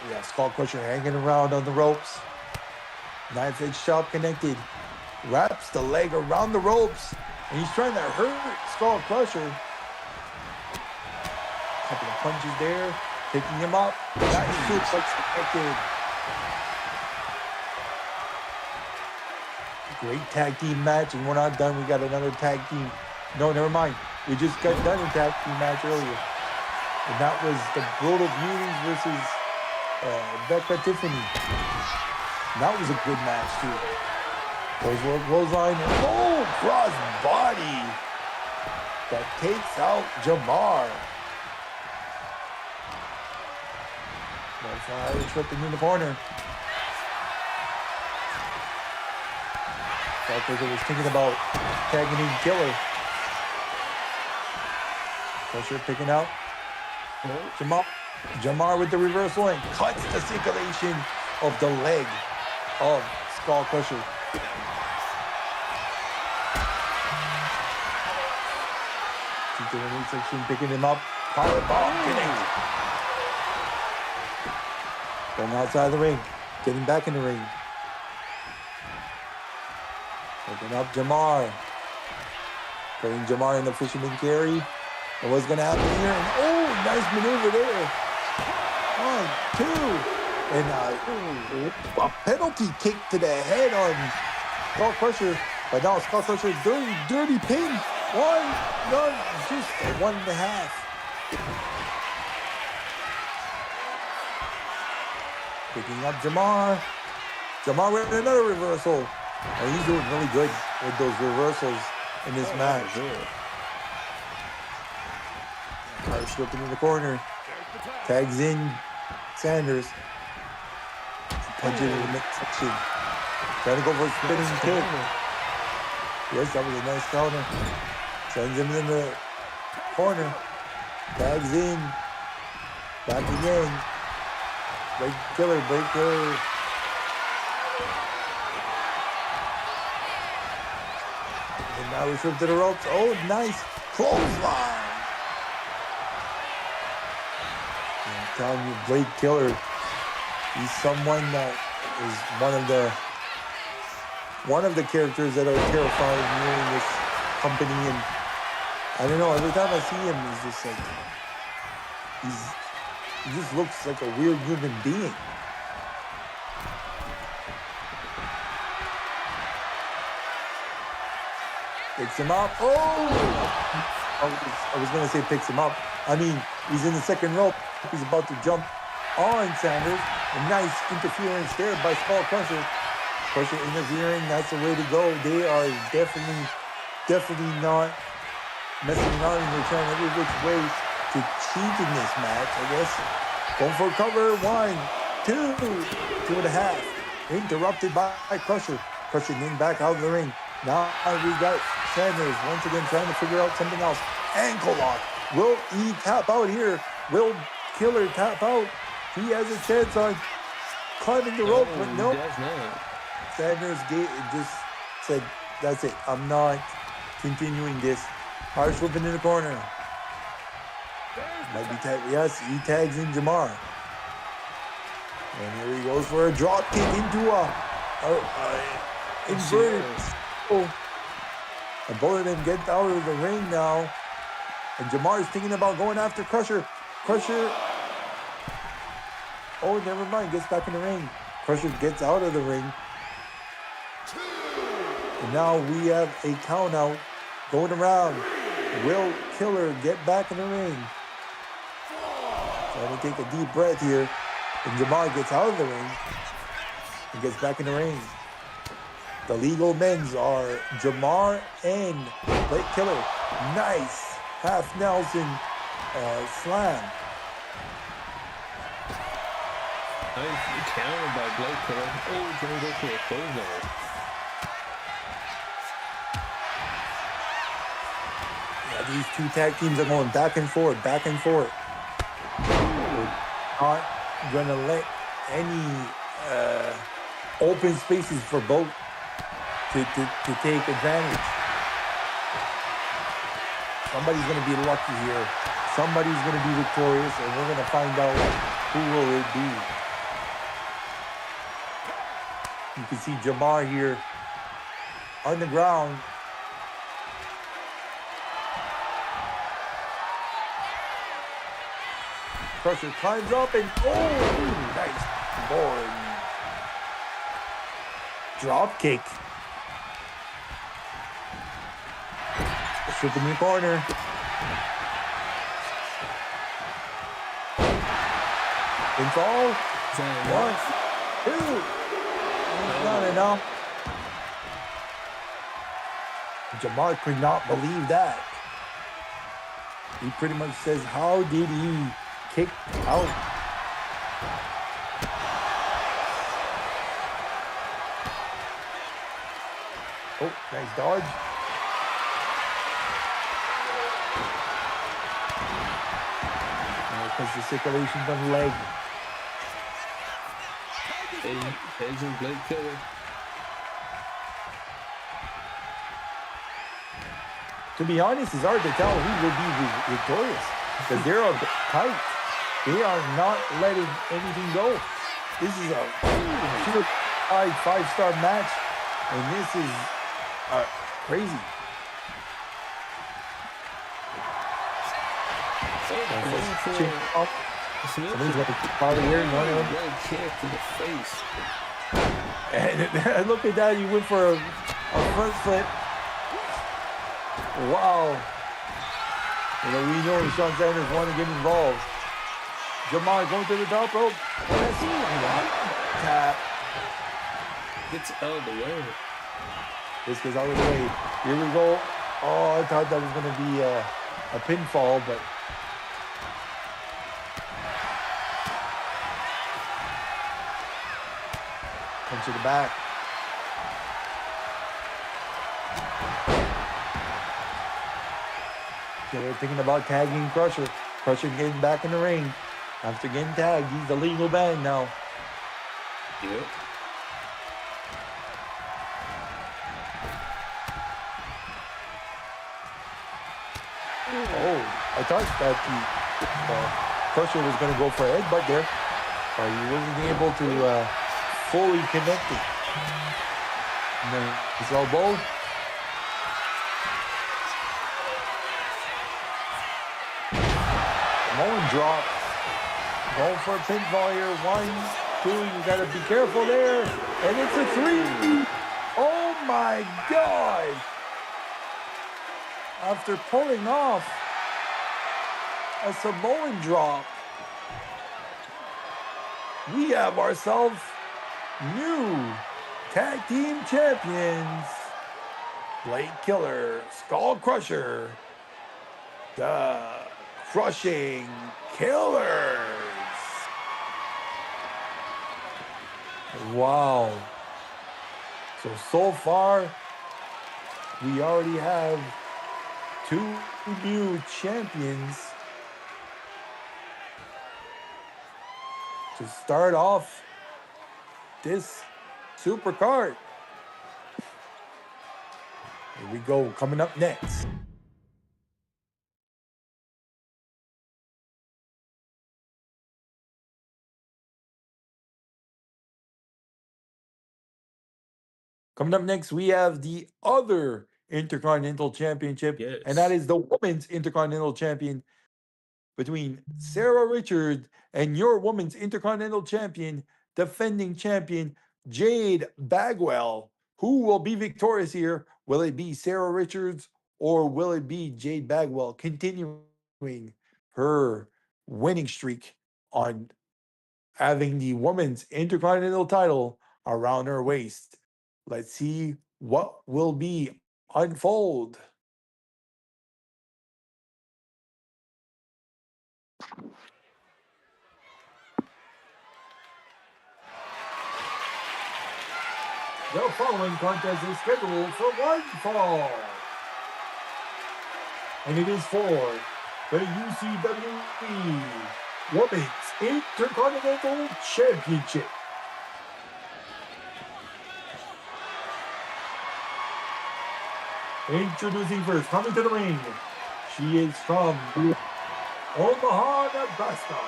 We have Skull Crusher hanging around on the ropes. Knife edge chop connected. Wraps the leg around the ropes. And he's trying to hurt Skull Crusher. Couple of punches there. Picking him up. Nice suplex connected. Great tag team match. And we're not done. We got another tag team. No, never mind. We just got done a tag team match earlier. And that was the Brutal Beauties versus Becca Tiffany. And that was a good match too. Clothesline. Oh, cross body. That takes out Jamar. Irish whipping in the corner. Felt like it was thinking about tagging in Killer. Pressure picking out. Jamar with the reversal and cuts the circulation of the leg of Skull Crusher. Into the midsection, picking him up. Powerbomb connected. Going outside the ring, getting back in the ring. Open up Jamar. Putting Jamar in the fisherman carry. And what's going to happen here? And, oh, nice maneuver there. 1, 2. And a penalty kick to the head on Skull Crusher. But now Skull Crusher, dirty pin. 1, none, just a 1.5. Picking up Jamar. Jamar with another reversal. And he's doing really good with those reversals in this match. Hard slipping in the corner. Tags in Sanders. Punches in the midsection. Trying to go for a spinning kick. Yes, that was a nice counter. Sends him in the corner. Tags in. Back again. Break killer. And now we flip to the ropes. Oh, nice clothesline. I'm telling you, Blade Killer, he's someone that is one of the characters that are terrifying here in this company. And I don't know, every time I see him, he's just like, he just looks like a weird human being. Picks him up. Oh! I was going to say picks him up. I mean, he's in the second rope. He's about to jump on Sanders. A nice interference there by Skull Crusher. Crusher interfering, that's the way to go. They are definitely not messing around, and they're trying every which way to cheat in this match, I guess. Going for cover. 1, 2, 2.5. Interrupted by Crusher. Crusher getting back out of the ring. Now we got Sanders once again trying to figure out something else. Ankle lock. Will he tap out here? Will Killer tap out? He has a chance on climbing the rope, but no. Sanders just said, that's it. I'm not continuing this. Harsh whipping in the corner. Might be yes, he tags in Jamar. And here he goes for a drop kick into a inverted. Oh. And both of them get out of the ring now. And Jamar is thinking about going after Crusher. Crusher. Oh, never mind. Gets back in the ring. Crusher gets out of the ring. And now we have a count out going around. Will Killer get back in the ring? Trying to take a deep breath here. And Jamar gets out of the ring and gets back in the ring. The legal men's are Jamar and Blake Killer. Nice half Nelson slam. Nice counter by Blake Killer. Oh, trying to go for a clothesline. Yeah, these two tag teams are going back and forth, back and forth. We're not going to let any open spaces for both to take advantage. Somebody's going to be lucky here. Somebody's going to be victorious, and we're going to find out who will it be. You can see Jamar here on the ground. Crusher climbs up and oh, nice board. Drop kick. Strip in the corner. Pinfall. 1, 2. Not enough. Jamar could not believe that. He pretty much says, how did he kick out? Oh, nice dodge. Because the circulation's on the leg. Agent Blake Killer. To be honest, it's hard to tell who will be victorious because they're tight. They are not letting anything go. This is a five-star match, and this is crazy. Somebody's got to keep out of here. Red kick to the face. And look at that. He went for a front flip. Wow. You know, we know Sean Sanders want to get involved. Jamar going to the top rope. Tap. Gets out of the way. This goes out of the way. Here we go. Oh, I thought that was going to be a pinfall, but punch to the back. They're thinking about tagging Crusher. Crusher getting back in the ring. After getting tagged, he's the legal man now. Yep. Oh, I thought that the Crusher was going to go for a headbutt there. But he wasn't able to fully connect it. And then his elbow. Mullen drop. Going for a pinfall here. 1, 2. You got to be careful there. And it's a 3. Oh my God. After pulling off a Samoan drop, we have ourselves new tag team champions. Blake Killer, Skull Crusher, the Crushing Killers. Wow. So far, we already have 2 new champions to start off this Supercard. Here we go, coming up next. Coming up next, we have the other Intercontinental Championship. Yes. And that is the Women's Intercontinental Champion between Sarah Richards and your Women's Intercontinental Champion, defending champion Jade Bagwell. Who will be victorious here? Will it be Sarah Richards or will it be Jade Bagwell continuing her winning streak on having the Women's Intercontinental title around her waist? Let's see what will be unfold. The following contest is scheduled for one fall. And it is for the UCWE Women's Intercontinental Championship. Introducing first, coming to the ring. She is from Omaha, Nebraska.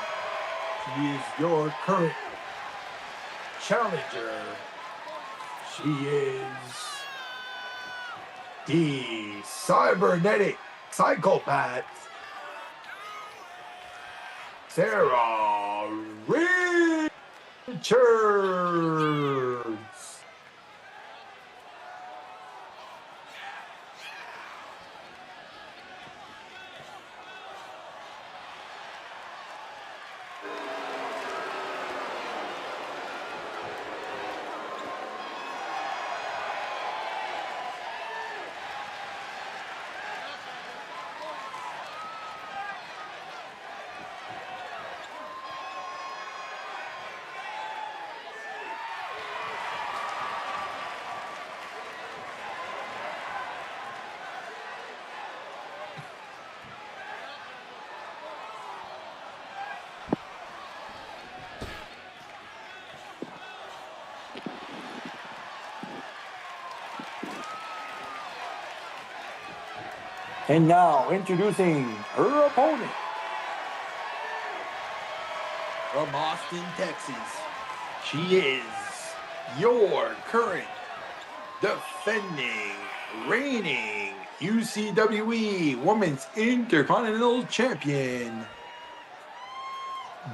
She is your current challenger. She is the cybernetic psychopath, Sarah Richards. And now, introducing her opponent. From Austin, Texas, she is your current, defending, reigning UCWE Women's Intercontinental Champion,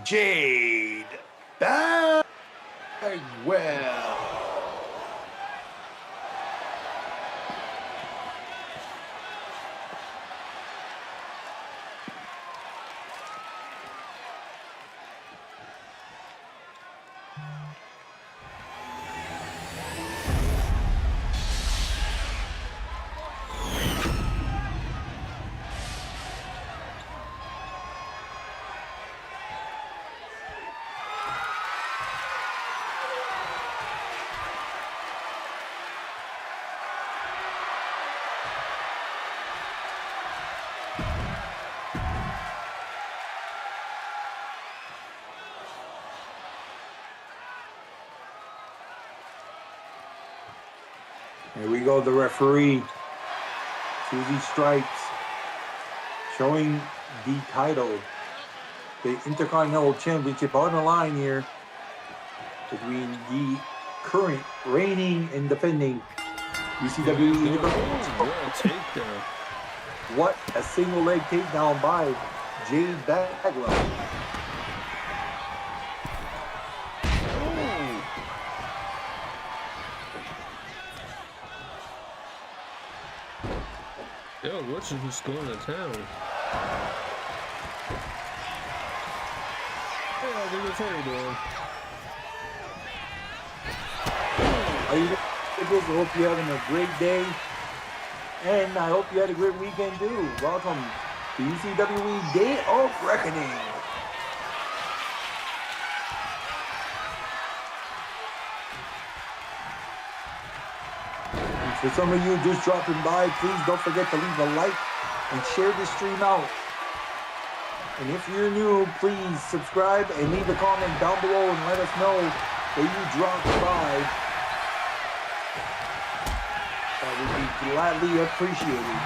Jade Bagwell. Here we go, the referee, Susie Stripes, showing the title, the Intercontinental Championship on the line here between the current reigning and defending UCWE Intercontinental. What a single leg takedown by Jade Bagwell. Yo, what's just going to town? Hey, how's your return doing? How you doing? I hope you're having a great day. And I hope you had a great weekend too. Welcome to UCWE Day of Reckoning. For some of you just dropping by, please don't forget to leave a like and share this stream out. And if you're new, please subscribe and leave a comment down below and let us know that you dropped by. That would be gladly appreciated.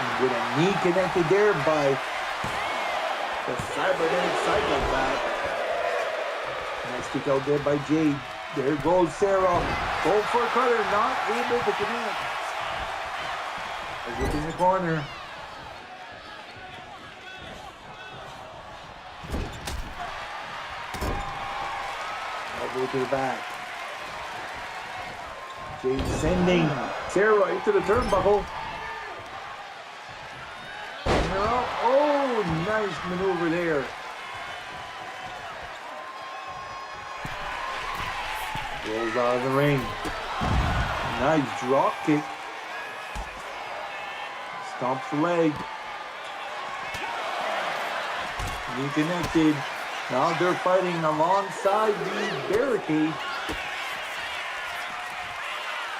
And with a knee connected there by the cybernetic psychopath. Nice kick out there by Jade. There goes Sarah. Going for a cutter. Not able to connect. Look in the corner. Elbow to the back. Jade sending Sarah into the turnbuckle. Oh, nice maneuver there. Rolls out of the ring. Nice drop kick. Stomps the leg. Reconnected. Now they're fighting alongside the barricade.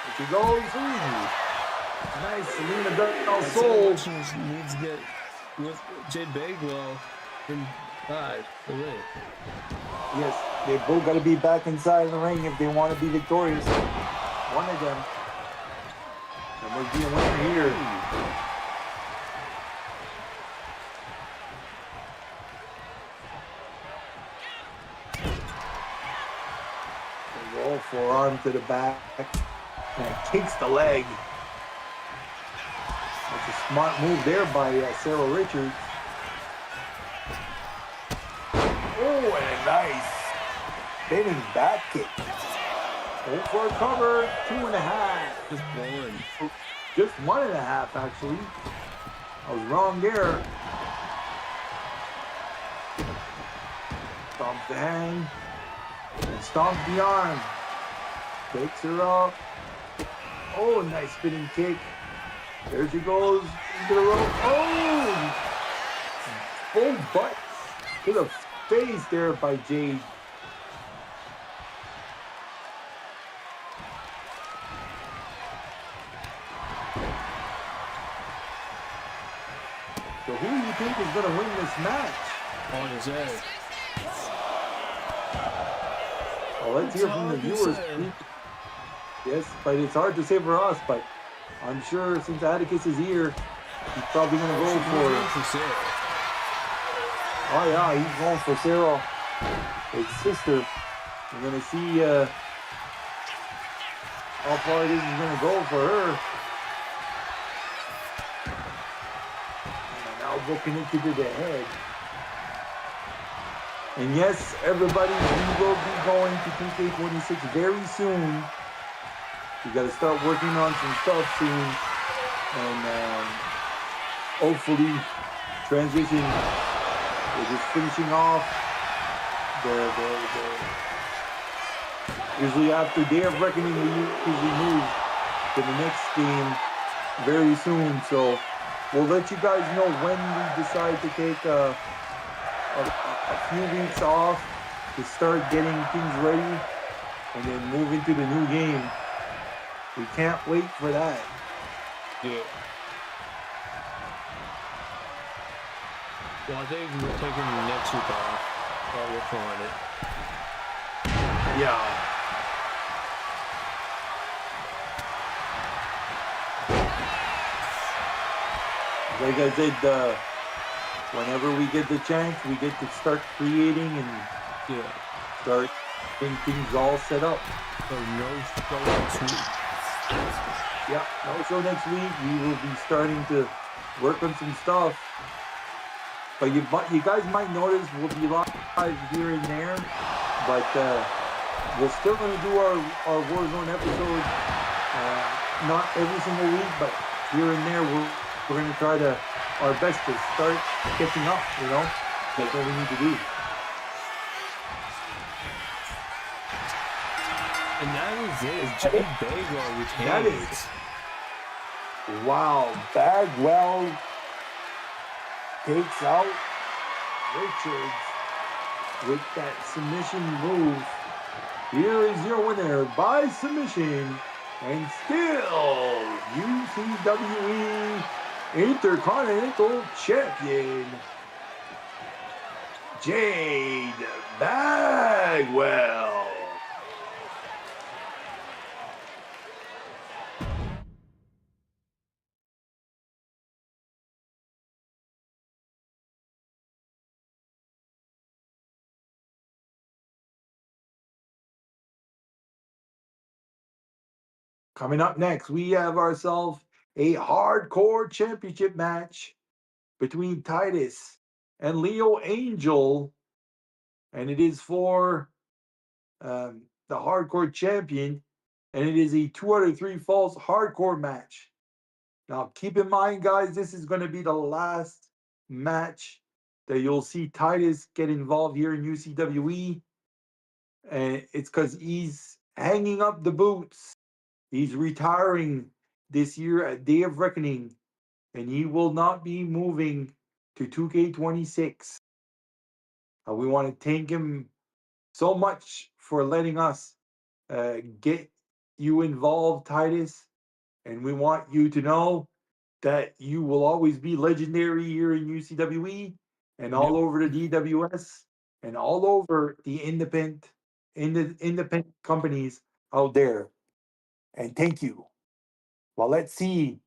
There she goes. Ooh. Nice Selena Del Sol. Needs to get with Jade Bagwell inside the ring. Yes, they both got to be back inside the ring if they want to be victorious. One of them. There must be a winner here. Roll forearm to the back and kicks the leg. That's a smart move there by Sarah Richards. Oh, and a nice spinning back kick. Oh, for a cover, 2.5. Just one. Just 1.5, actually. I was wrong there. Stomps the hand. And stomps the arm. Takes her up. Oh, nice spinning kick. There she goes into the rope. Oh! Full butt to the face there by Jade. So who do you think is going to win this match? On his head. Well, let's hear from the viewers. Yes, but it's hard to say for us, but I'm sure since Atticus is here, he's probably going to go for it. Oh yeah, he's going for Sarah, his sister. We're going to see how far this is going to go for her. And now booking it to the head. And yes, everybody, we will be going to 2K26 very soon. We got to start working on some stuff soon. And hopefully transition. We're just finishing off usually after Day of Reckoning, we usually move to the next game very soon. So we'll let you guys know when we decide to take a few weeks off to start getting things ready and then move into the new game. We can't wait for that. Yeah. Well, I think we're taking the next week off while we're on it. Yeah. Like I said, whenever we get the chance, we get to start creating and start getting things all set up. So no show next week. Yeah, no show next week. We will be starting to work on some stuff. But you guys might notice we'll be live here and there, but we're still going to do our Warzone episode, not every single week, but here and there we're going to try our best to start catching up, you know? That's what we need to do. And that is it. Jade Bagwell retains. That is. Wow, Bagwell takes out Richards with that submission move. Here is your winner by submission and still UCWE Intercontinental Champion, Jade Bagwell. Coming up next, we have ourselves a hardcore championship match between Titus and Leo Angel, and it is for the hardcore champion, and it is a 2 out of 3 falls hardcore match. Now, keep in mind, guys, this is going to be the last match that you'll see Titus get involved here in UCWE, and it's because he's hanging up the boots. He's retiring this year at Day of Reckoning, and he will not be moving to 2K26. We want to thank him so much for letting us get you involved, Titus. And we want you to know that you will always be legendary here in UCWE and all over the DWS and all over the independent companies out there. And thank you. Well, let's see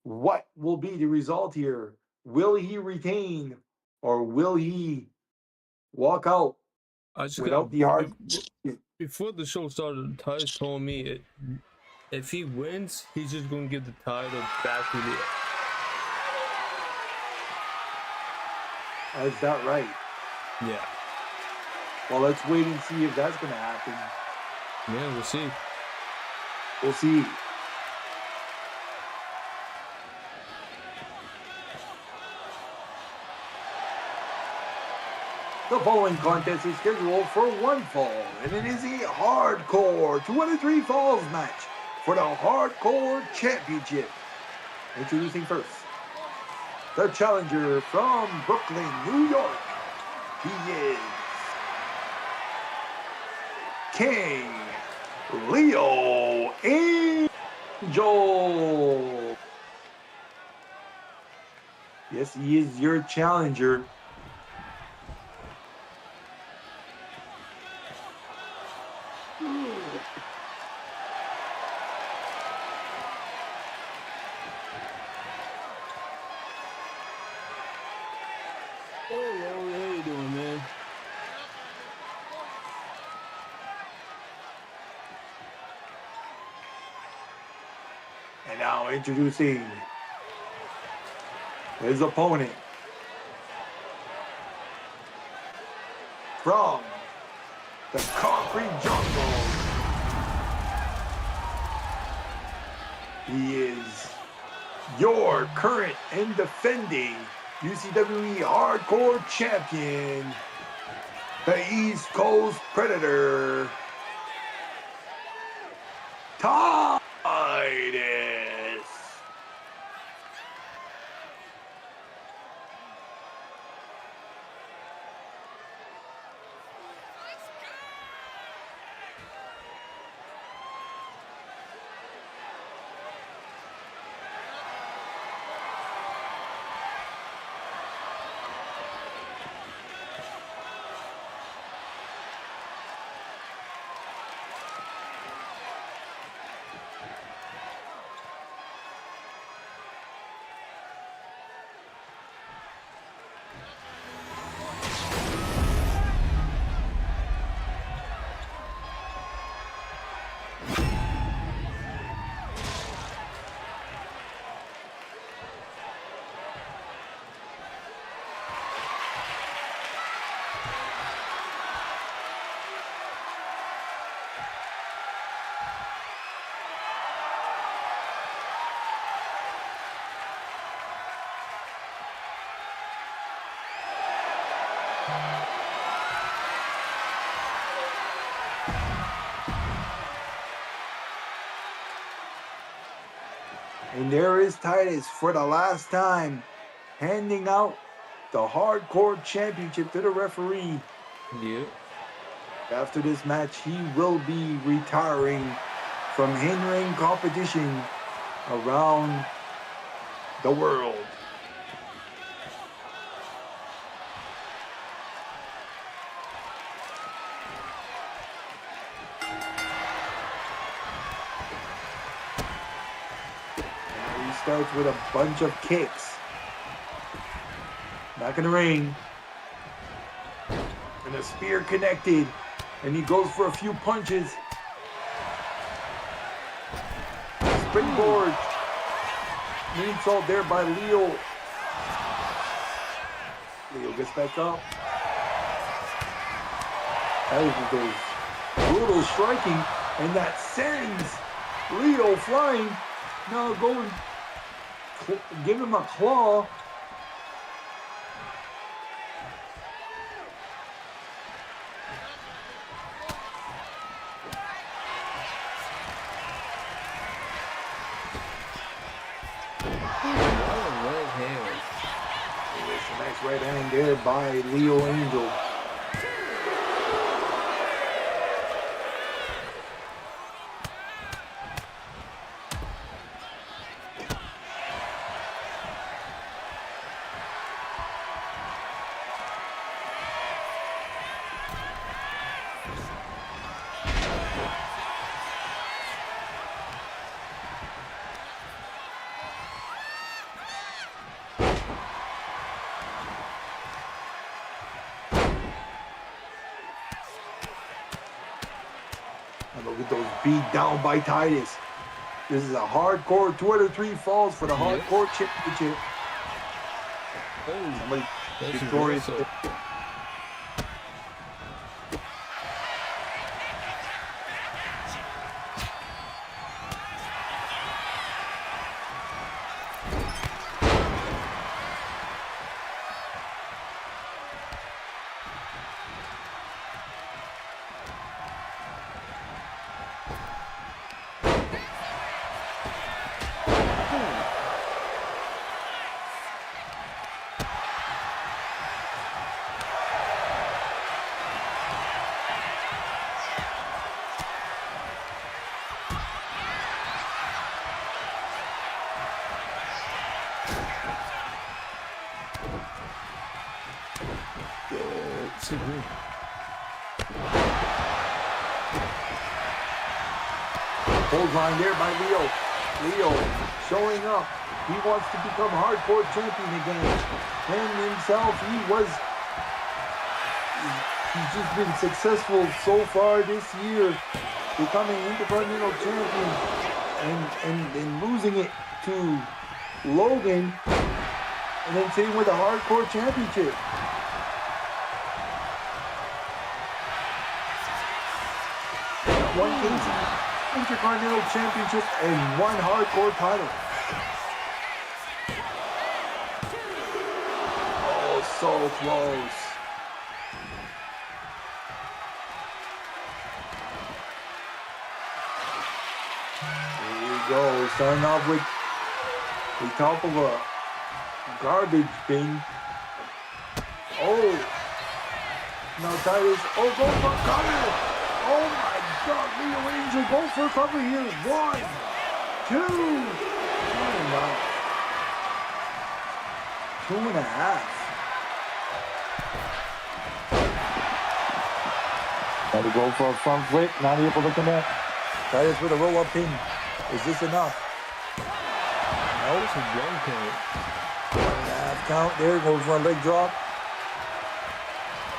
what will be the result here. Will he retain or will he walk out without the hard? Before the show started, Titus told me if he wins, he's just going to give the title back to Leo. Is that right? Yeah. Well, let's wait and see if that's going to happen. Yeah, we'll see. We'll see. The following contest is scheduled for 1 fall, and it is a hardcore 2 out of 3 falls match for the Hardcore Championship. Introducing first, the challenger from Brooklyn, New York. He is King Leo Angel. Yes, he is your challenger. How you doing, man? And now introducing his opponent from the Concrete Jungle. He is your current and defending UCWE Hardcore Champion, the East Coast Predator, Titus. And there is Titus for the last time, handing out the Hardcore Championship to the referee. Yeah. After this match, he will be retiring from in-ring competition around the world. Starts with a bunch of kicks. Back in the ring. And a spear connected. And he goes for a few punches. springboard. Moonsault there by Leo. Leo gets back up. That was brutal striking, and that sends Leo flying. Now going, give him a claw. Nice right hand there by Leo Angel. Look at those beat down by Titus. This is a hardcore 2 out of 3 falls for the hardcore championship. Somebody victorious. Hold line there by Leo. Leo showing up. He wants to become hardcore champion again. And himself, he's just been successful so far this year, becoming Intercontinental champion and losing it to Logan, and then sitting with a hardcore championship. One Intercontinental championship and 1 hardcore title. Oh, so close. Here we go. Starting off with the top of a garbage bin. Oh. Now Titus. Oh, go for cover. Oh my God, Leo Angel, go for cover here. 1, 2. Oh, 2.5. Got to go for a front flip, not able to connect. Titus with a roll-up pin. Is this enough? No, it's a 1 count. 1.5 count there, goes for a leg drop.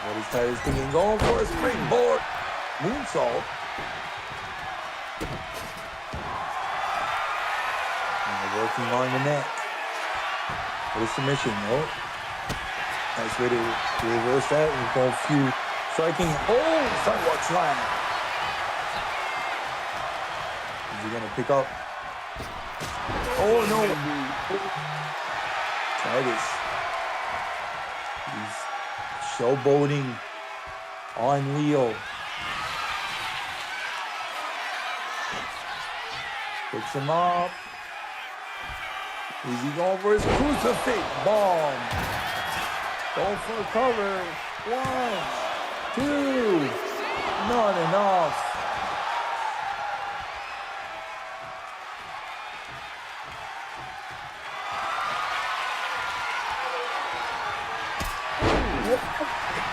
What is Titus thinking? Going for a springboard. Moonsault. Working on the neck. For the submission, no. Nice way to reverse that. We're going a few striking. Oh, sidewalk slam. Is he going to pick up? Oh, no. Titus. He's showboating on Leo. Picks him up. Is he going for his crucifix bomb? Going for cover. 1, 2. Not enough.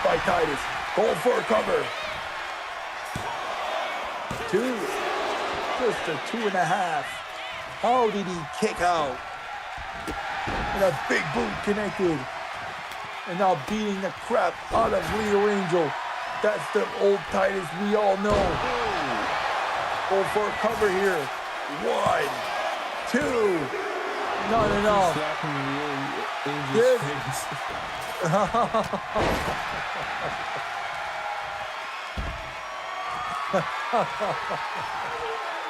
By Titus. Going for a cover. 2. Just a 2.5. How did he kick out? And a big boot connected. And now beating the crap out of Leo Angel. That's the old Titus we all know. Go for a cover here. 1, 2. Not enough. Slapping Angel's Yes. face.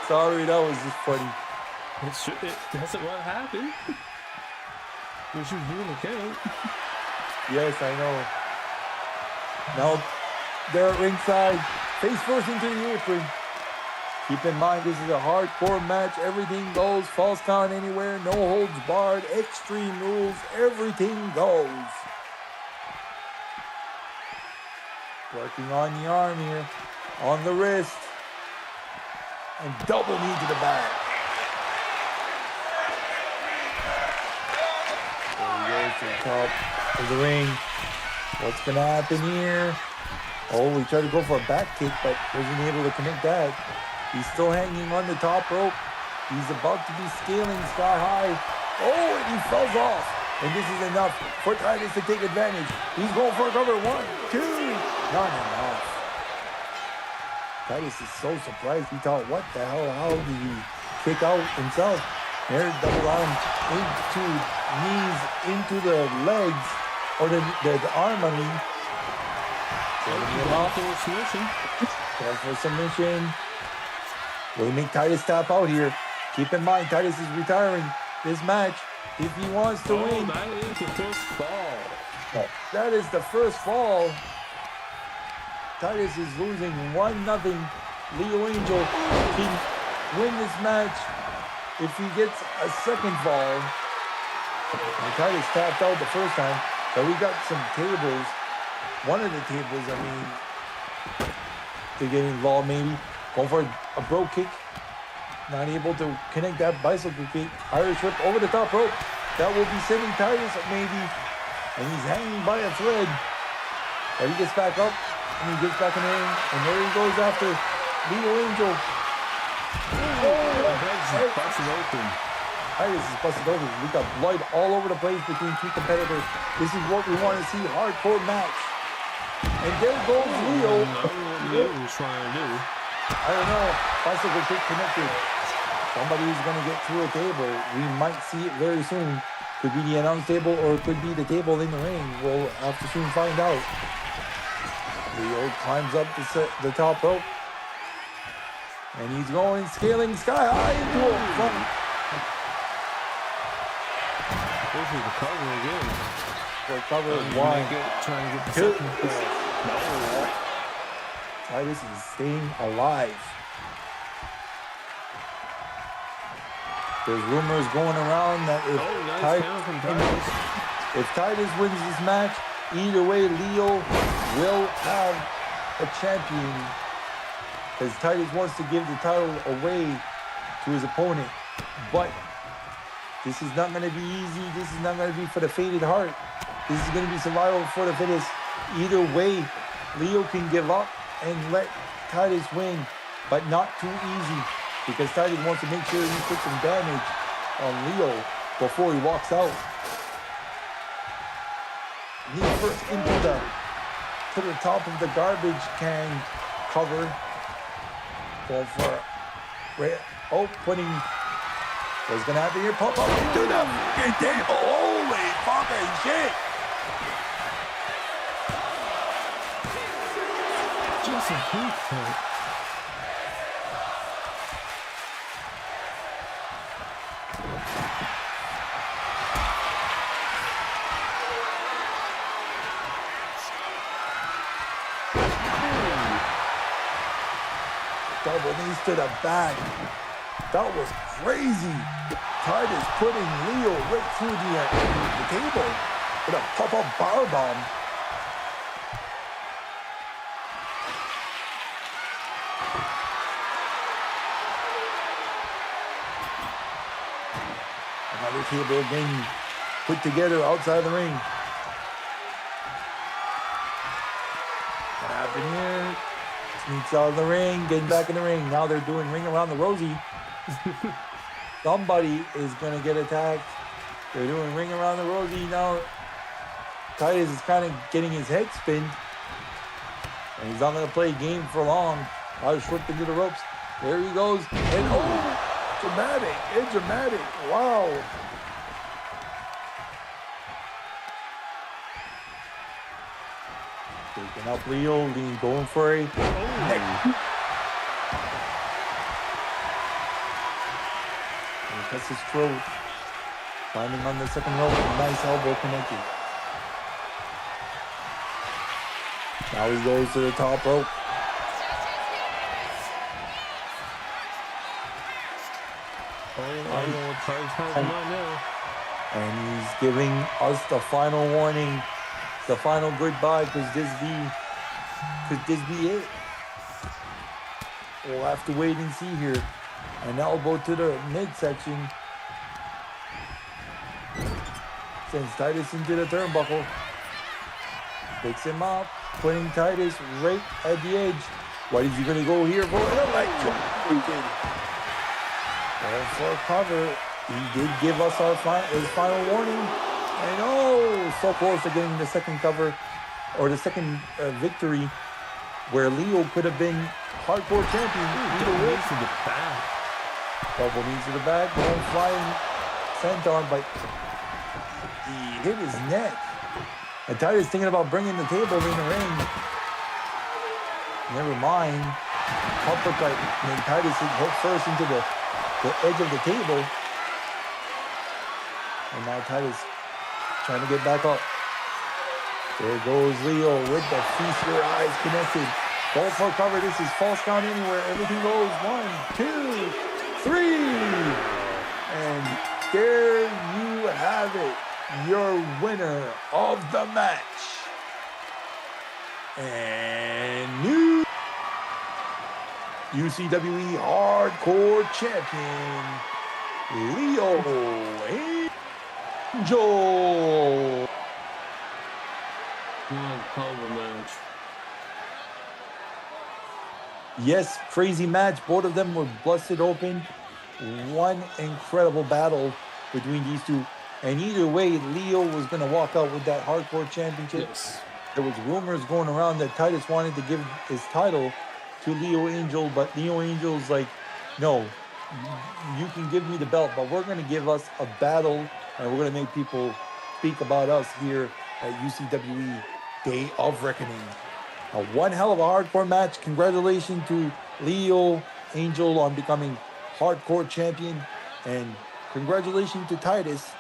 Sorry, that was just funny. That's what happened. We should do the count. Yes, I know. Now, they're at ringside, face first into the apron. Keep in mind, this is a hardcore match. Everything goes. Falls count anywhere. No holds barred. Extreme rules. Everything goes. Working on the arm here. On the wrist. And double knee to the back. There he goes to the top of the ring. What's going to happen here? Oh, he tried to go for a back kick, but wasn't able to connect that. He's still hanging on the top rope. He's about to be scaling sky high. Oh, and he falls off. And this is enough for Titus to take advantage. He's going for a cover. 1, 2. Not enough. Titus is so surprised. He thought, what the hell? How did he kick out himself? There's double arm into knees, into the legs, or the arm, I mean. Going for submission. Will he make Titus tap out here? Keep in mind, Titus is retiring this match if he wants to win. That is the first fall. That is the first fall. Titus is losing 1-0. Leo Angel can win this match if he gets a second fall. And Titus tapped out the first time, but we got some tables. One of the tables, I mean, to get involved maybe. Going for a bro kick. Not able to connect that bicycle kick. Irish whip over the top rope. That will be sending Titus maybe. And he's hanging by a thread. But he gets back up. And he gets back in the ring. And there he goes after Leo Angel. He's busted open. Titus is busted open. We got blood all over the place between two competitors. This is what we want to see. Hardcore match. And there goes Leo. I don't know what Leo was trying to do. I don't know. Bicycle kick connected. Somebody's going to get through a table. We might see it very soon. Could be the announce table or it could be the table in the ring. We'll have to soon find out. Leo climbs up the top rope. And he's going scaling sky high into a front. This is the cover again. For cover Trying to get the two. second fall. Titus is staying alive. There's rumors going around that if Titus wins this match, either way, Leo will have a champion. Because Titus wants to give the title away to his opponent. But this is not going to be easy. This is not going to be for the fainted heart. This is going to be survival for the fittest. Either way, Leo can give up and let Titus win, but not too easy, because Titus wants to make sure he puts some damage on Leo before he walks out. Knee first into the top of the garbage can cover. Going for putting what's gonna happen here? Pop up into the fucking table. Holy fucking shit! Just a heat fight. Double knees to the back. That was crazy. Titus putting Leo right through the table with a pop-up bar bomb. Another table again put together outside the ring. What happened here? Sneaks out of the ring, getting back in the ring. Now they're doing ring around the rosy. Somebody is going to get attacked. They're doing ring around the rosy. Now Titus is kind of getting his head spinned. And he's not going to play game for long. I'll slip into the ropes. There he goes. And Dramatic. It's dramatic. Wow. Taking up Leo, going for a neck. He cuts his throat. Climbing on the second rope. Nice elbow connected. Now he goes to the top rope. And he's giving us the final warning, the final goodbye. Could this be it? We'll have to wait and see here. An elbow to the midsection sends Titus into the turnbuckle. Picks him up, putting Titus right at the edge. What is he going to go here for? An electric. Going for a cover. He did give us his final warning. And oh, so close to getting the second cover or the second victory where Leo could have been hardcore champion. Double knees to the back. Double knees to the back. Going flying senton, but he hit his neck. And Titus thinking about bringing the table in the ring. Never mind. Uppercut. And then Titus hit first into the edge of the table. And now Titus trying to get back up. There goes Leo with the feast your eyes connected. Go for cover. This is false count anywhere. Everything goes 1, 2, 3. And there you have it. Your winner of the match. And new UCWE Hardcore Champion, Leo Angel. Match. Yes, crazy match. Both of them were busted open. One incredible battle between these two. And either way, Leo was going to walk out with that hardcore championship. Yes. There was rumors going around that Titus wanted to give his title to Leo Angel, but Leo Angel's like, no, you can give me the belt, but we're going to give us a battle, and we're going to make people speak about us here at UCWE Day of Reckoning. One hell of a hardcore match. Congratulations to Leo Angel on becoming hardcore champion, and congratulations to Titus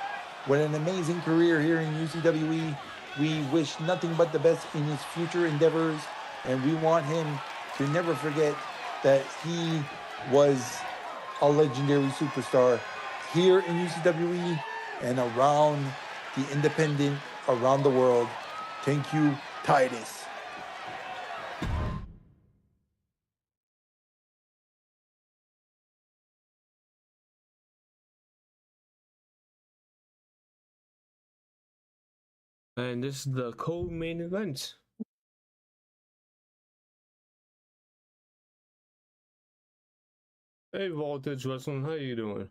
with an amazing career here in UCWE. We wish nothing but the best in his future endeavors, and we want him to never forget that he was a legendary superstar here in UCWE and around the independent, around the world. Thank you, Titus. And this is the co-main event. Hey, Voltage Wrestling, how you doing?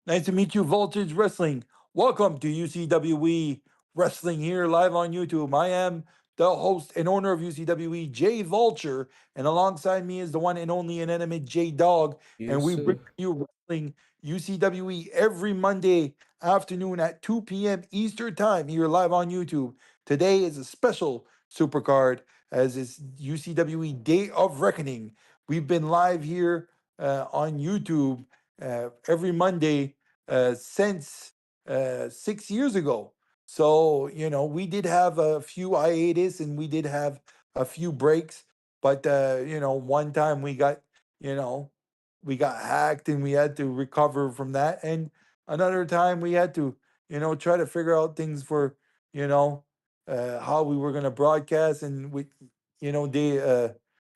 Nice to meet you, Voltage Wrestling. Welcome to UCWE Wrestling here live on YouTube. I am the host and owner of UCWE, Jay Vulture, and alongside me is the one and only inanimate J Dog. Yes, and we sir. bring you wrestling UCWE every Monday afternoon at 2 p.m. Eastern Time here live on YouTube. Today is a special Supercard as it's UCWE Day of Reckoning. We've been live here on YouTube every Monday since 6 years ago. So, you know, we did have a few hiatus and we did have a few breaks, but, you know, one time we got, you know, we got hacked and we had to recover from that. And another time we had to, you know, try to figure out things for, you know, how we were going to broadcast. And with, you know,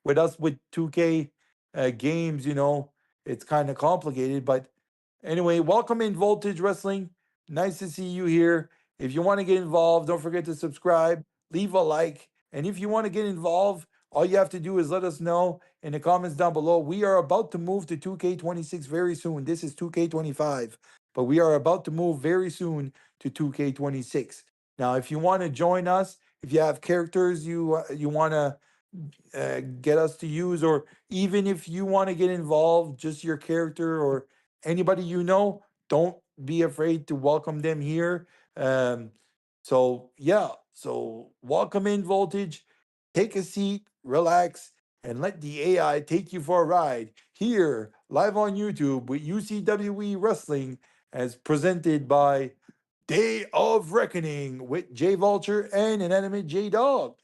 with us with 2K games, you know, it's kind of complicated. But anyway, welcome in Voltage Wrestling. Nice to see you here. If you want to get involved, don't forget to subscribe, leave a like. And if you want to get involved, all you have to do is let us know in the comments down below. We are about to move to 2K26 very soon. This is 2K25, but we are about to move very soon to 2K26. Now, if you want to join us, if you have characters you want to get us to use, or even if you want to get involved, just your character or anybody you know, don't be afraid to welcome them here. So yeah, so welcome in Voltage. Take a seat, relax, and let the AI take you for a ride here live on YouTube with UCWE Wrestling, as presented by Day of Reckoning with J Vulture and Inanimate J Dog.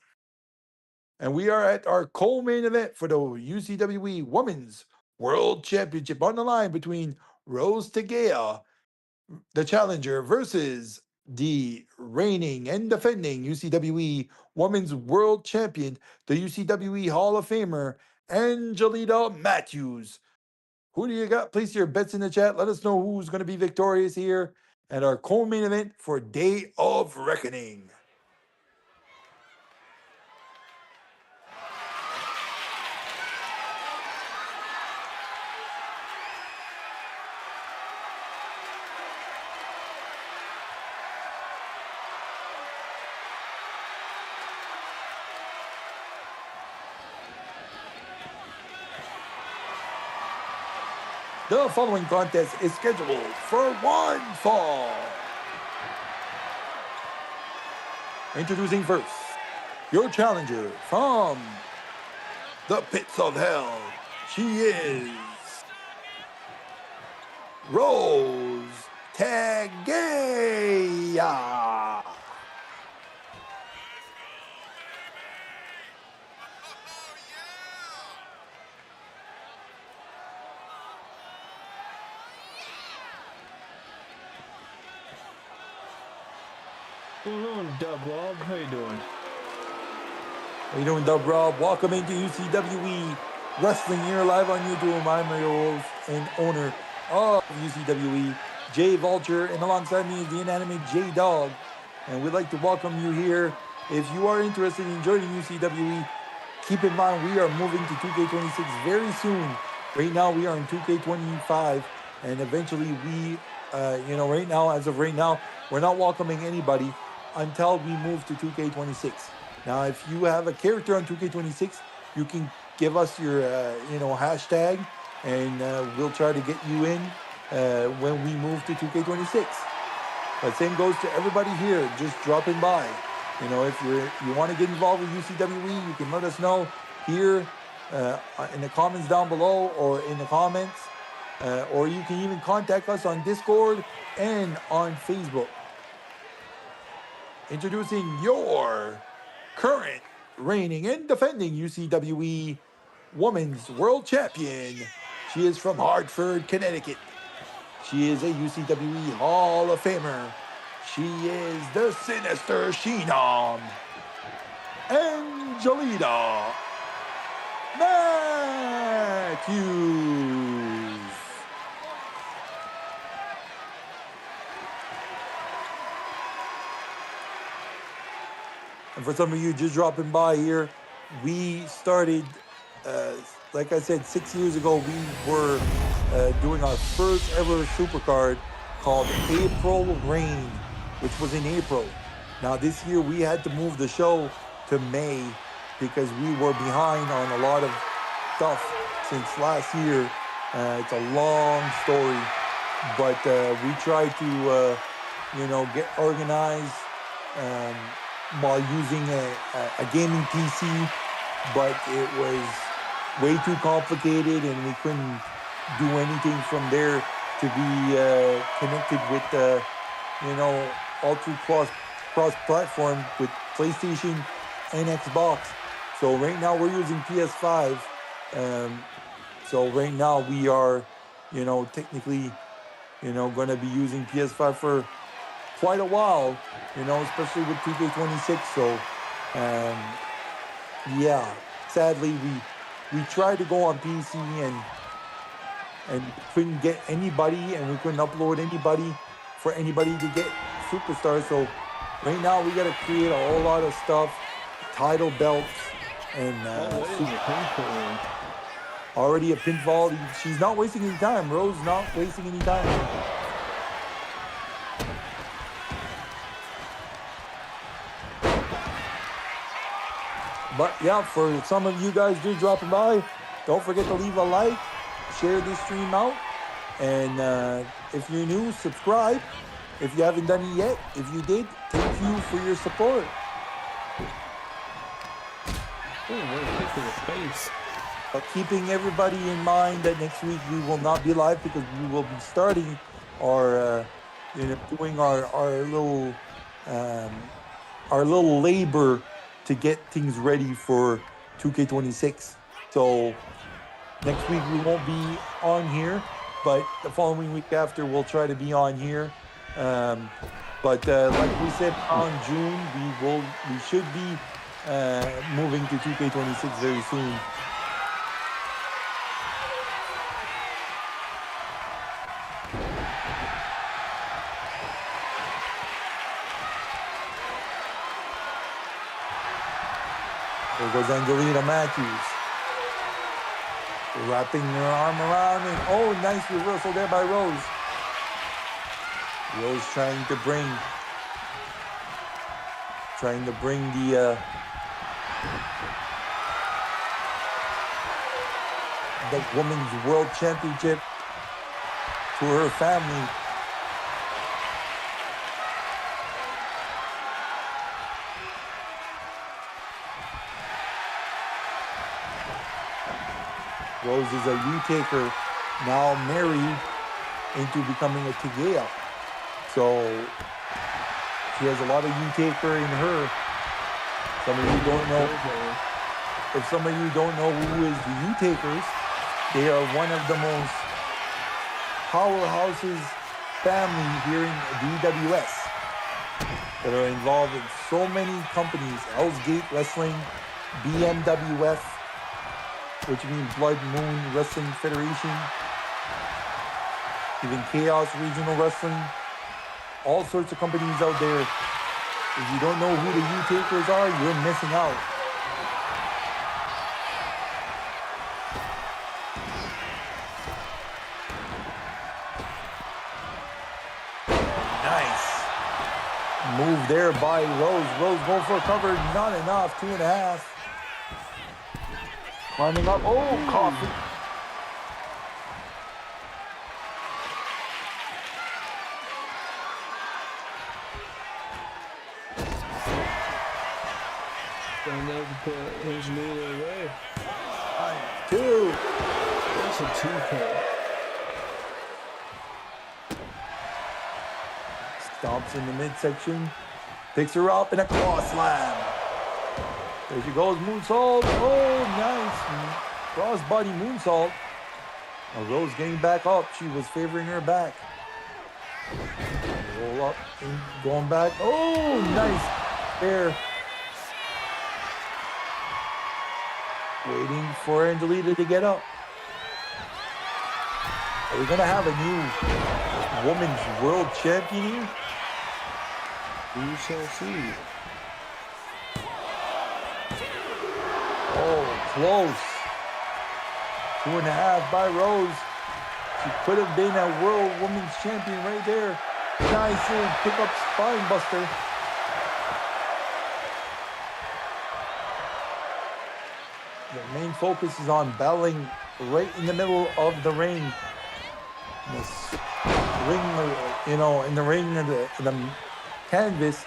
And we are at our co-main event for the UCWE Women's World Championship, on the line between Rose Tegea, the challenger, versus the reigning and defending UCWE Women's World Champion, the UCWE Hall of Famer, Angelita Matthews. Who do you got? Place your bets in the chat. Let us know who's going to be victorious here at our co-main event for Day of Reckoning. The following contest is scheduled for one fall. Introducing first, your challenger from the pits of hell. She is Rose Tegea. What's going on, Dub Rob? How you doing? How you doing, Dub Rob? Welcome into UCWE Wrestling here live on YouTube. I'm your host and owner of UCWE, J Vulture, and alongside me is the inanimate J Dog. And we'd like to welcome you here. If you are interested in joining UCWE, keep in mind we are moving to 2K26 very soon. Right now we are in 2K25, and eventually we, right now, as of right now, we're not welcoming anybody until we move to 2K26. Now, if you have a character on 2K26, you can give us your, hashtag, and we'll try to get you in when we move to 2K26. But same goes to everybody here, just dropping by. You know, if you want to get involved with UCWE, you can let us know here in the comments down below, or in the comments, or you can even contact us on Discord and on Facebook. Introducing your current reigning and defending UCWE Women's World Champion. She is from Hartford, Connecticut. She is a UCWE Hall of Famer. She is the Sinister Sheenom, Angelita Matthews. And for some of you just dropping by here, we started, like I said, 6 years ago, we were doing our first ever Supercard called April Rain, which was in April. Now this year we had to move the show to May because we were behind on a lot of stuff since last year. It's a long story, but we tried to, get organized while using a gaming PC, but it was way too complicated and we couldn't do anything from there to be connected with ultra cross platform with PlayStation and Xbox. So right now we're using PS5. So right now we are, technically, going to be using PS5 for quite a while, especially with 2K26. So, sadly we tried to go on PC and couldn't get anybody, and we couldn't upload anybody for anybody to get superstars. So right now we got to create a whole lot of stuff, title belts, and already a pinfall. She's not wasting any time. Rose not wasting any time. But yeah, for some of you guys just dropping by, don't forget to leave a like, share this stream out, and if you're new, subscribe. If you haven't done it yet, if you did, thank you for your support. Oh, what a kick to the face. But keeping everybody in mind that next week we will not be live because we will be starting our, doing our little labor to get things ready for 2K26. So next week we won't be on here, but the following week after we'll try to be on here. But like we said, on June we should be moving to 2K26 very soon. There goes Angelina Matthews. Wrapping her arm around and oh, nice reversal there by Rose. Rose trying to bring the Women's World Championship to her family. Rose is a U-taker, now married into becoming a Tegea. So she has a lot of U-taker in her. Some of you don't know. If some of you don't know who is the U-takers, they are one of the most powerhouses family here in DWS that are involved in so many companies: Hell's Gate Wrestling, BMWF, which means Blood Moon Wrestling Federation, even Chaos Regional Wrestling, all sorts of companies out there. If you don't know who the U-takers are, you're missing out. Nice move there by Rose. Rose going for a cover, not enough, 2.5. Climbing up, oh, coffee. And then put Angelina away. 2. That's a 2K. Stomps in the midsection. Picks her up in a cross slam. There she goes, moonsault. Oh, nice. Crossbody moonsault. Now Rose getting back up. She was favoring her back. Roll up and going back. Oh, nice. There. Waiting for Angelina to get up. Are we going to have a new women's world champion here? We shall see. Oh, close. 2.5 by Rose. She could have been a world women's champion right there. Nice little pick-up spine buster. The main focus is on battling right in the middle of the ring. This ring, in the ring of the canvas.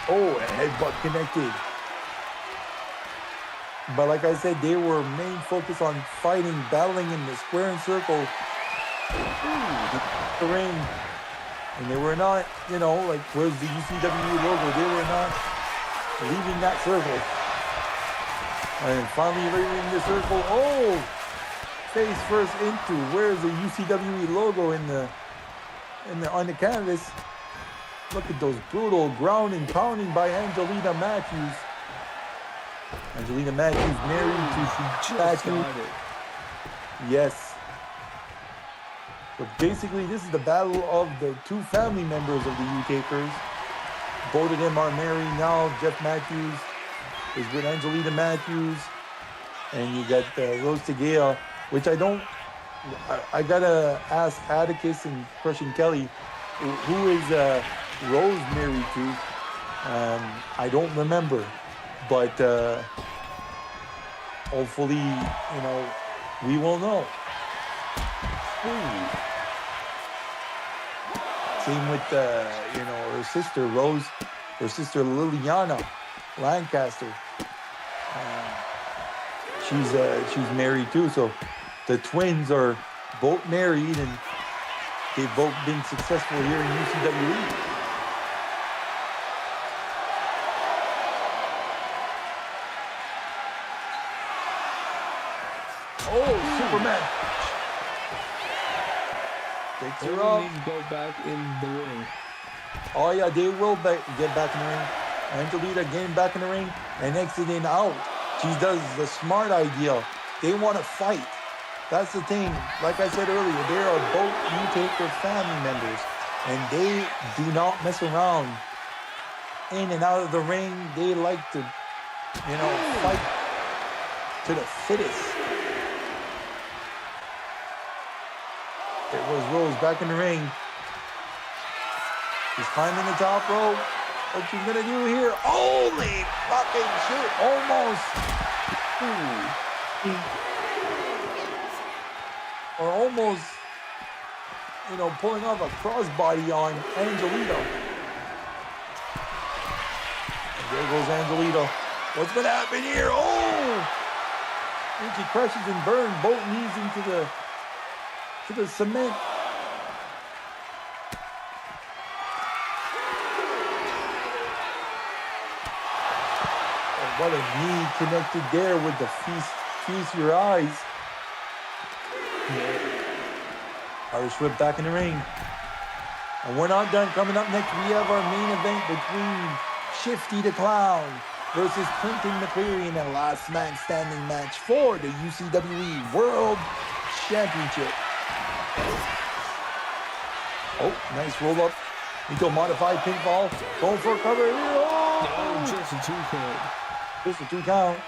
Oh, a headbutt connected. But like I said, they were main focus on fighting, battling in the square and circle. The ring. And they were not, like, where's the UCWE logo? They were not leaving that circle. And finally leaving the circle. Oh! Face first into. Where's the UCWE logo on the canvas? Look at those brutal ground and pounding by Angelina Matthews. Angelina Matthews married to Matthews. Yes. But basically, this is the battle of the two family members of the U-takers. Both of them are married now. Jeff Matthews is with Angelina Matthews. And you got Rose Tegea, which I gotta ask Atticus and Crushing Kelly, who is Rose married to? I don't remember, but hopefully, we will know. Ooh. Same with, her sister Rose, her sister Liliana Lancaster. She's married too, so the twins are both married and they've both been successful here in UCWE. Oh, Superman! Takes her up. Need to go back in the ring. Oh yeah, they will get back in the ring. Angelita getting back in the ring and exiting out. She does the smart idea. They want to fight. That's the thing. Like I said earlier, they are both Undertaker family members, and they do not mess around. In and out of the ring, they like to, fight to the fittest. There was Rose back in the ring. She's climbing the top rope. What she's gonna do here? Holy fucking shit! Almost. Or almost, pulling off a crossbody on Angelita. And there goes Angelita. What's gonna happen here? Oh! And she crashes and burns both knees into the cement. What a knee connected there with the feast your eyes. Irish whip back in the ring. And we're not done. Coming up next, we have our main event between Shifty the Clown versus Clinton McCleary in a last man standing match for the UCWE World Championship. Oh, nice roll up into a modified pinfall. Going for a cover here. Oh, just a 2 count. Just a 2 count.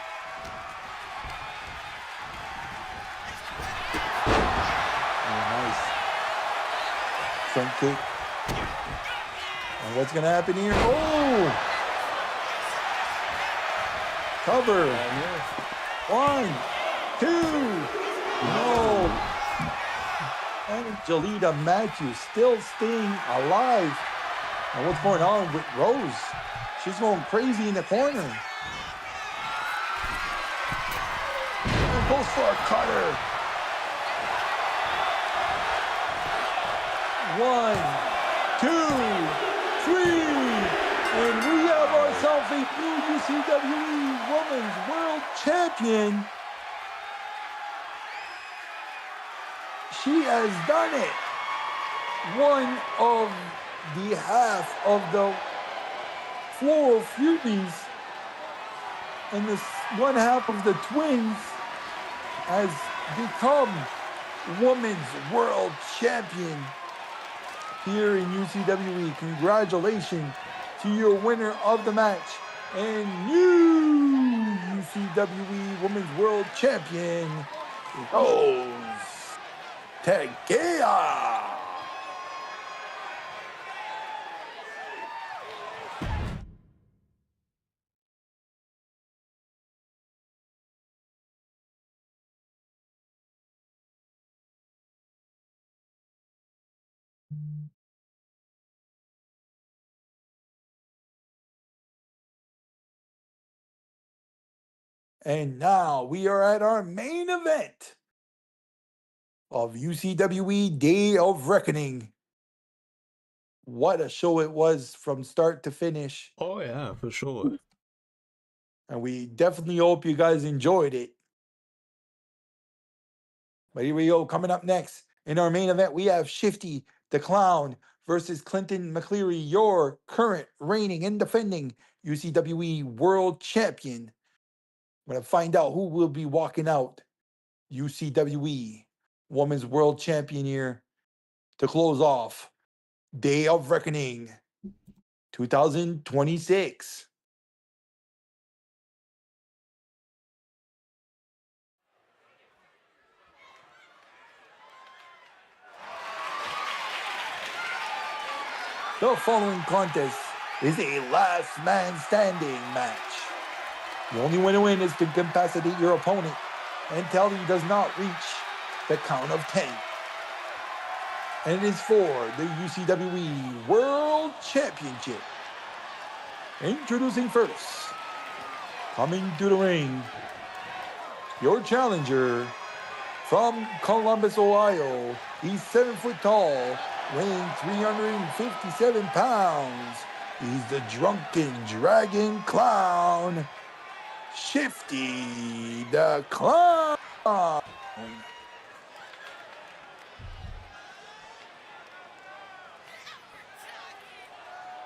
Oh, nice. Front kick. And what's going to happen here? Oh! Cover. 1, 2. No. Angelita Matthews still staying alive. And what's going on with Rose? She's going crazy in the corner. And goes for a cutter. 1, 2, 3. And we have ourselves a new UCWE Women's World Champion. She has done it. One of the half of the Floral Furies and this one half of the Twins has become Women's World Champion here in UCWE. Congratulations to your winner of the match and new UCWE Women's World Champion, Rose Tegea. And now we are at our main event of UCWE Day of Reckoning. What a show it was from start to finish. Oh, yeah, for sure. And we definitely hope you guys enjoyed it. But here we go. Coming up next in our main event, we have Shifty the Clown versus Clinton McCleary, your current reigning and defending UCWE World Champion. I'm going to find out who will be walking out UCWE Women's World Champion here to close off Day of Reckoning 2026. The following contest is a last man standing match. The only way to win is to incapacitate your opponent until he does not reach the count of 10. And it is for the UCWE World Championship. Introducing first, coming to the ring, your challenger from Columbus, Ohio. He's 7 foot tall, weighing 357 pounds. He's the Drunken Dragon Clown, Shifty the Clown.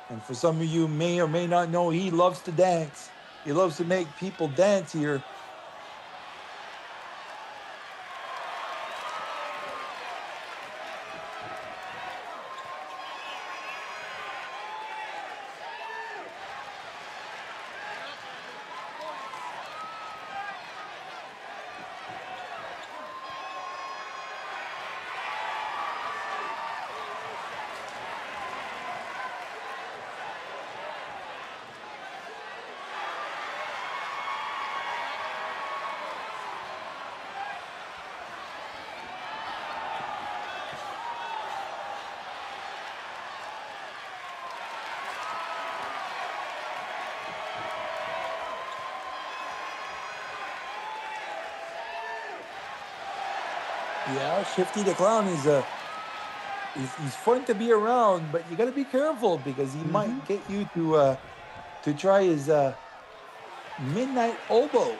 And for some of you may or may not know, he loves to dance. He loves to make people dance here. Yeah, Shifty the Clown is he's fun to be around, but you got to be careful because he might get you to try his midnight elbow,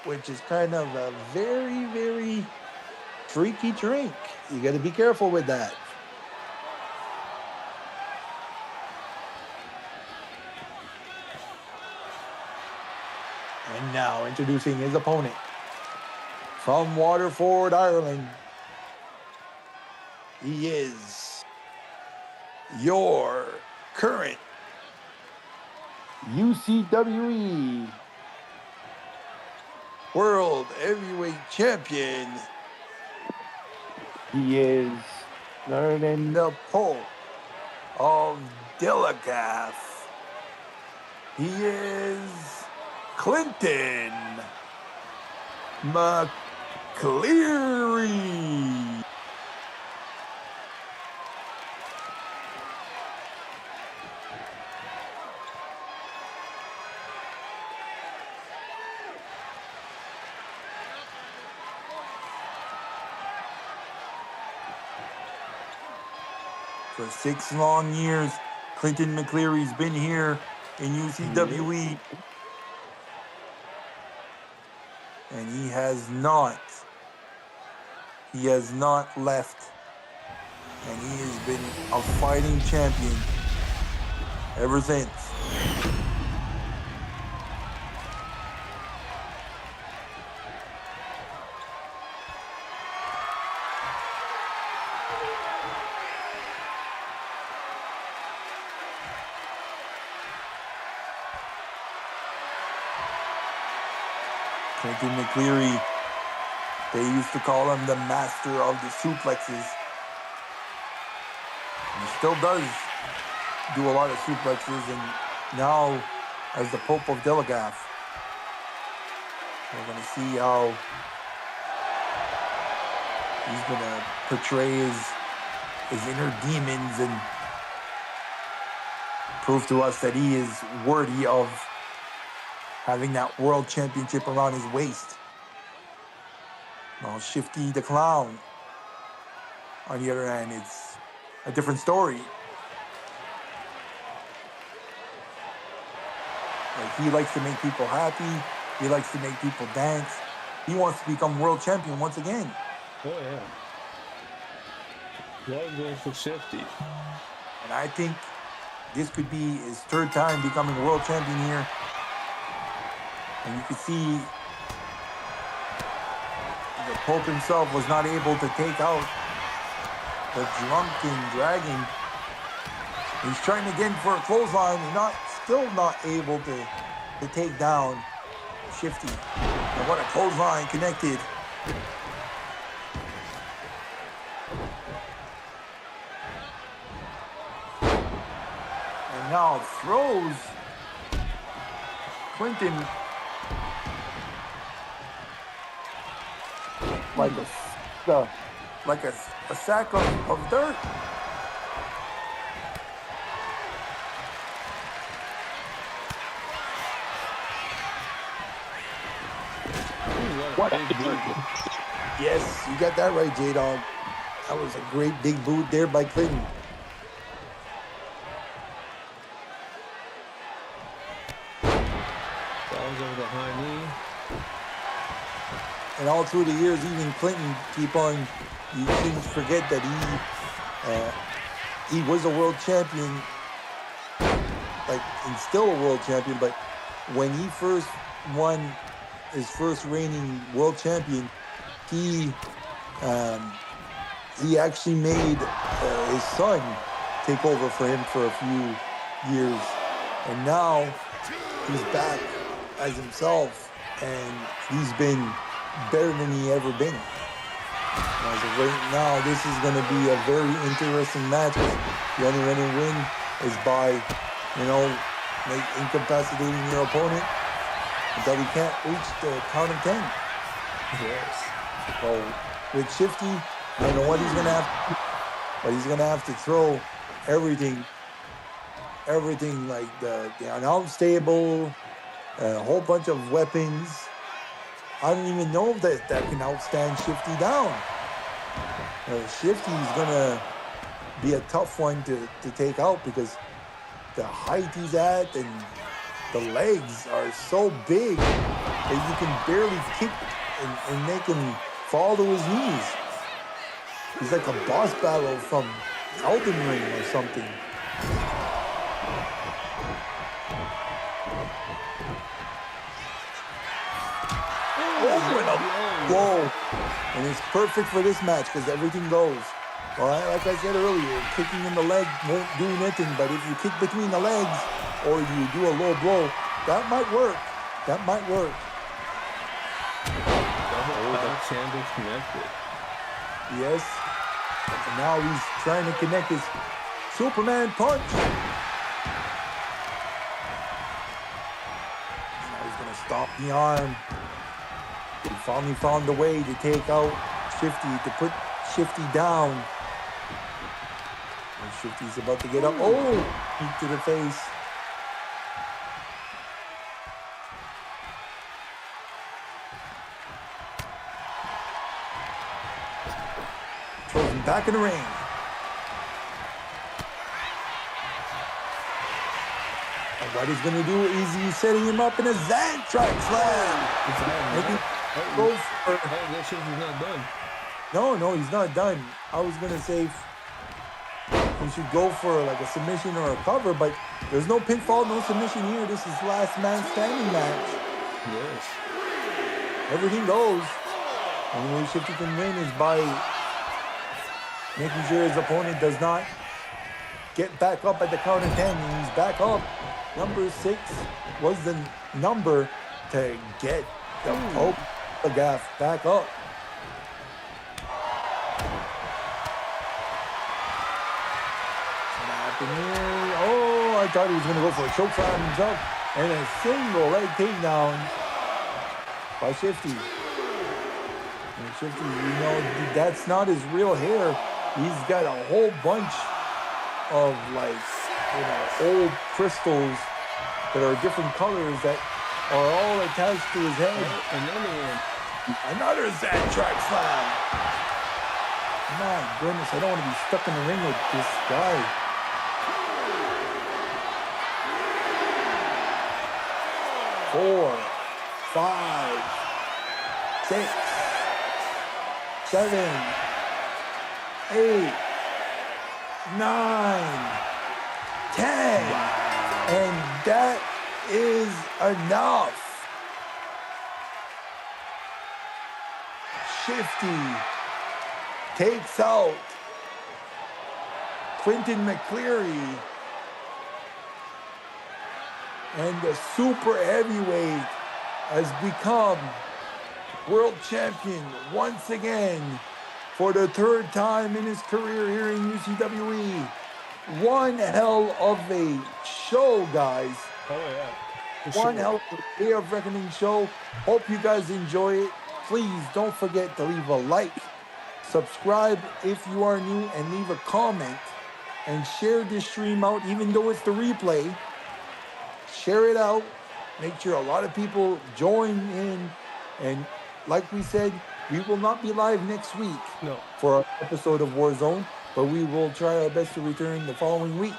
which is kind of a very, very freaky drink. You got to be careful with that. And now introducing his opponent from Waterford, Ireland. He is your current UCWE World Heavyweight Champion. He is learning the Pope of Delacath. He is Clinton McCleary. For 6 long years, Clinton McCleary's been here in UCWE. And he has not left. And he has been a fighting champion ever since. Clinton McCleary, they used to call him the master of the suplexes. He still does do a lot of suplexes, and now as the Pope of Delacath, we're going to see how he's going to portray his inner demons and prove to us that he is worthy of having that world championship around his waist. Now, Shifty the Clown, on the other hand, it's a different story. Like, he likes to make people happy. He likes to make people dance. He wants to become world champion once again. Oh, yeah. Love going for Shifty. And I think this could be his 3rd time becoming world champion here. And you can see the Pope himself was not able to take out the Drunken Dragon. He's trying again for a clothesline and still not able to take down Shifty. And what a clothesline connected. And now throws Clinton like a sack of dirt. What a big boot. Yes, you got that right, J-Dog. That was a great big boot there by Clinton. Falls over the high knee. And all through the years, even Clinton you shouldn't forget that he was a world champion, and still a world champion, but when he first won his first reigning world champion, he actually made his son take over for him for a few years, and now he's back as himself, and he's been better than he ever been. As of right now, this is going to be a very interesting match. The only way to win is by, incapacitating your opponent until he can't reach the count of 10. Yes. So with Shifty, I don't know what he's going to have to do, but he's going to have to throw everything like the announce table, a whole bunch of weapons. I don't even know if that can outstand Shifty down. Shifty's going to be a tough one to take out because the height he's at and the legs are so big that you can barely kick and make him fall to his knees. He's like a boss battle from Elden Ring or something. Whoa. And it's perfect for this match because everything goes. All right, like I said earlier, kicking in the leg won't do anything, but if you kick between the legs or you do a low blow, that might work. Back handle connected. Yes. And now he's trying to connect his Superman punch. Now he's going to stop the arm. He finally found a way to take out Shifty, to put Shifty down. And Shifty's about to get up. Oh! Kick to the face. Throws him back in the ring. And what he's going to do is he's setting him up in a Zantrack slam. Maybe go for... that shit is not done. No, he's not done. I was going to say he should go for like a submission or a cover, but there's no pinfall, no submission here. This is last man standing match. Yes. Everything goes. The only way Shifty can win is by making sure his opponent does not get back up at the count of 10. And he's back up. Number 6 was the number to get the gaff back up. Oh, I thought he was going to go for a choke slam himself. And a single leg takedown by Shifty. And Shifty, that's not his real hair. He's got a whole bunch of old crystals that are different colors that are all attached to his head. Another Zantrack slam. My goodness, I don't want to be stuck in the ring with this guy. 4, 5, 6, 7, 8, 9, 10. And that is enough. Shifty takes out Quentin McCleary, and the super heavyweight has become world champion once again for the 3rd time in his career here in UCWE. one hell of a show, guys. Oh yeah. One hell of a Day of Reckoning show. Hope you guys enjoy it. Please don't forget to leave a like, subscribe if you are new, and leave a comment. And share this stream out, even though it's the replay. Share it out. Make sure a lot of people join in. And like we said, we will not be live next week for our episode of Warzone, but we will try our best to return the following week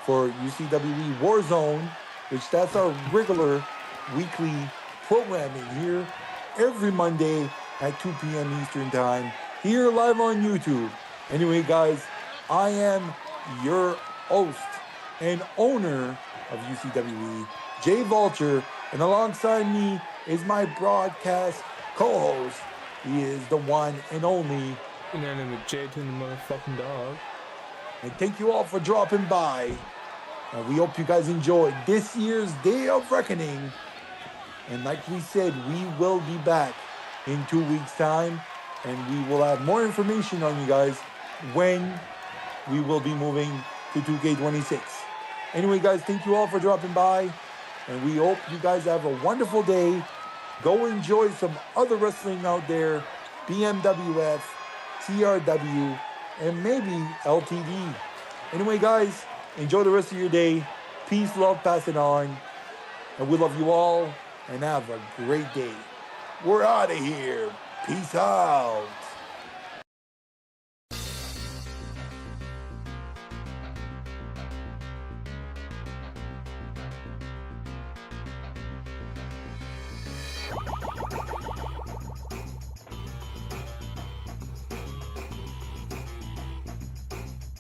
for UCWE Warzone, which that's our regular weekly programming here every Monday at 2 p.m. Eastern Time, here live on YouTube. Anyway, guys, I am your host and owner of UCWE, Jay Vulture, and alongside me is my broadcast co-host. He is the one and only Inanimate J to the motherfucking dog. And thank you all for dropping by. And we hope you guys enjoyed this year's Day of Reckoning. And like we said, we will be back in 2 weeks' time. And we will have more information on you guys when we will be moving to 2K26. Anyway, guys, thank you all for dropping by. And we hope you guys have a wonderful day. Go enjoy some other wrestling out there. BMWF, TRW, and maybe LTD. Anyway, guys, enjoy the rest of your day. Peace, love, pass it on. And we love you all. And have a great day. We're out of here. Peace out.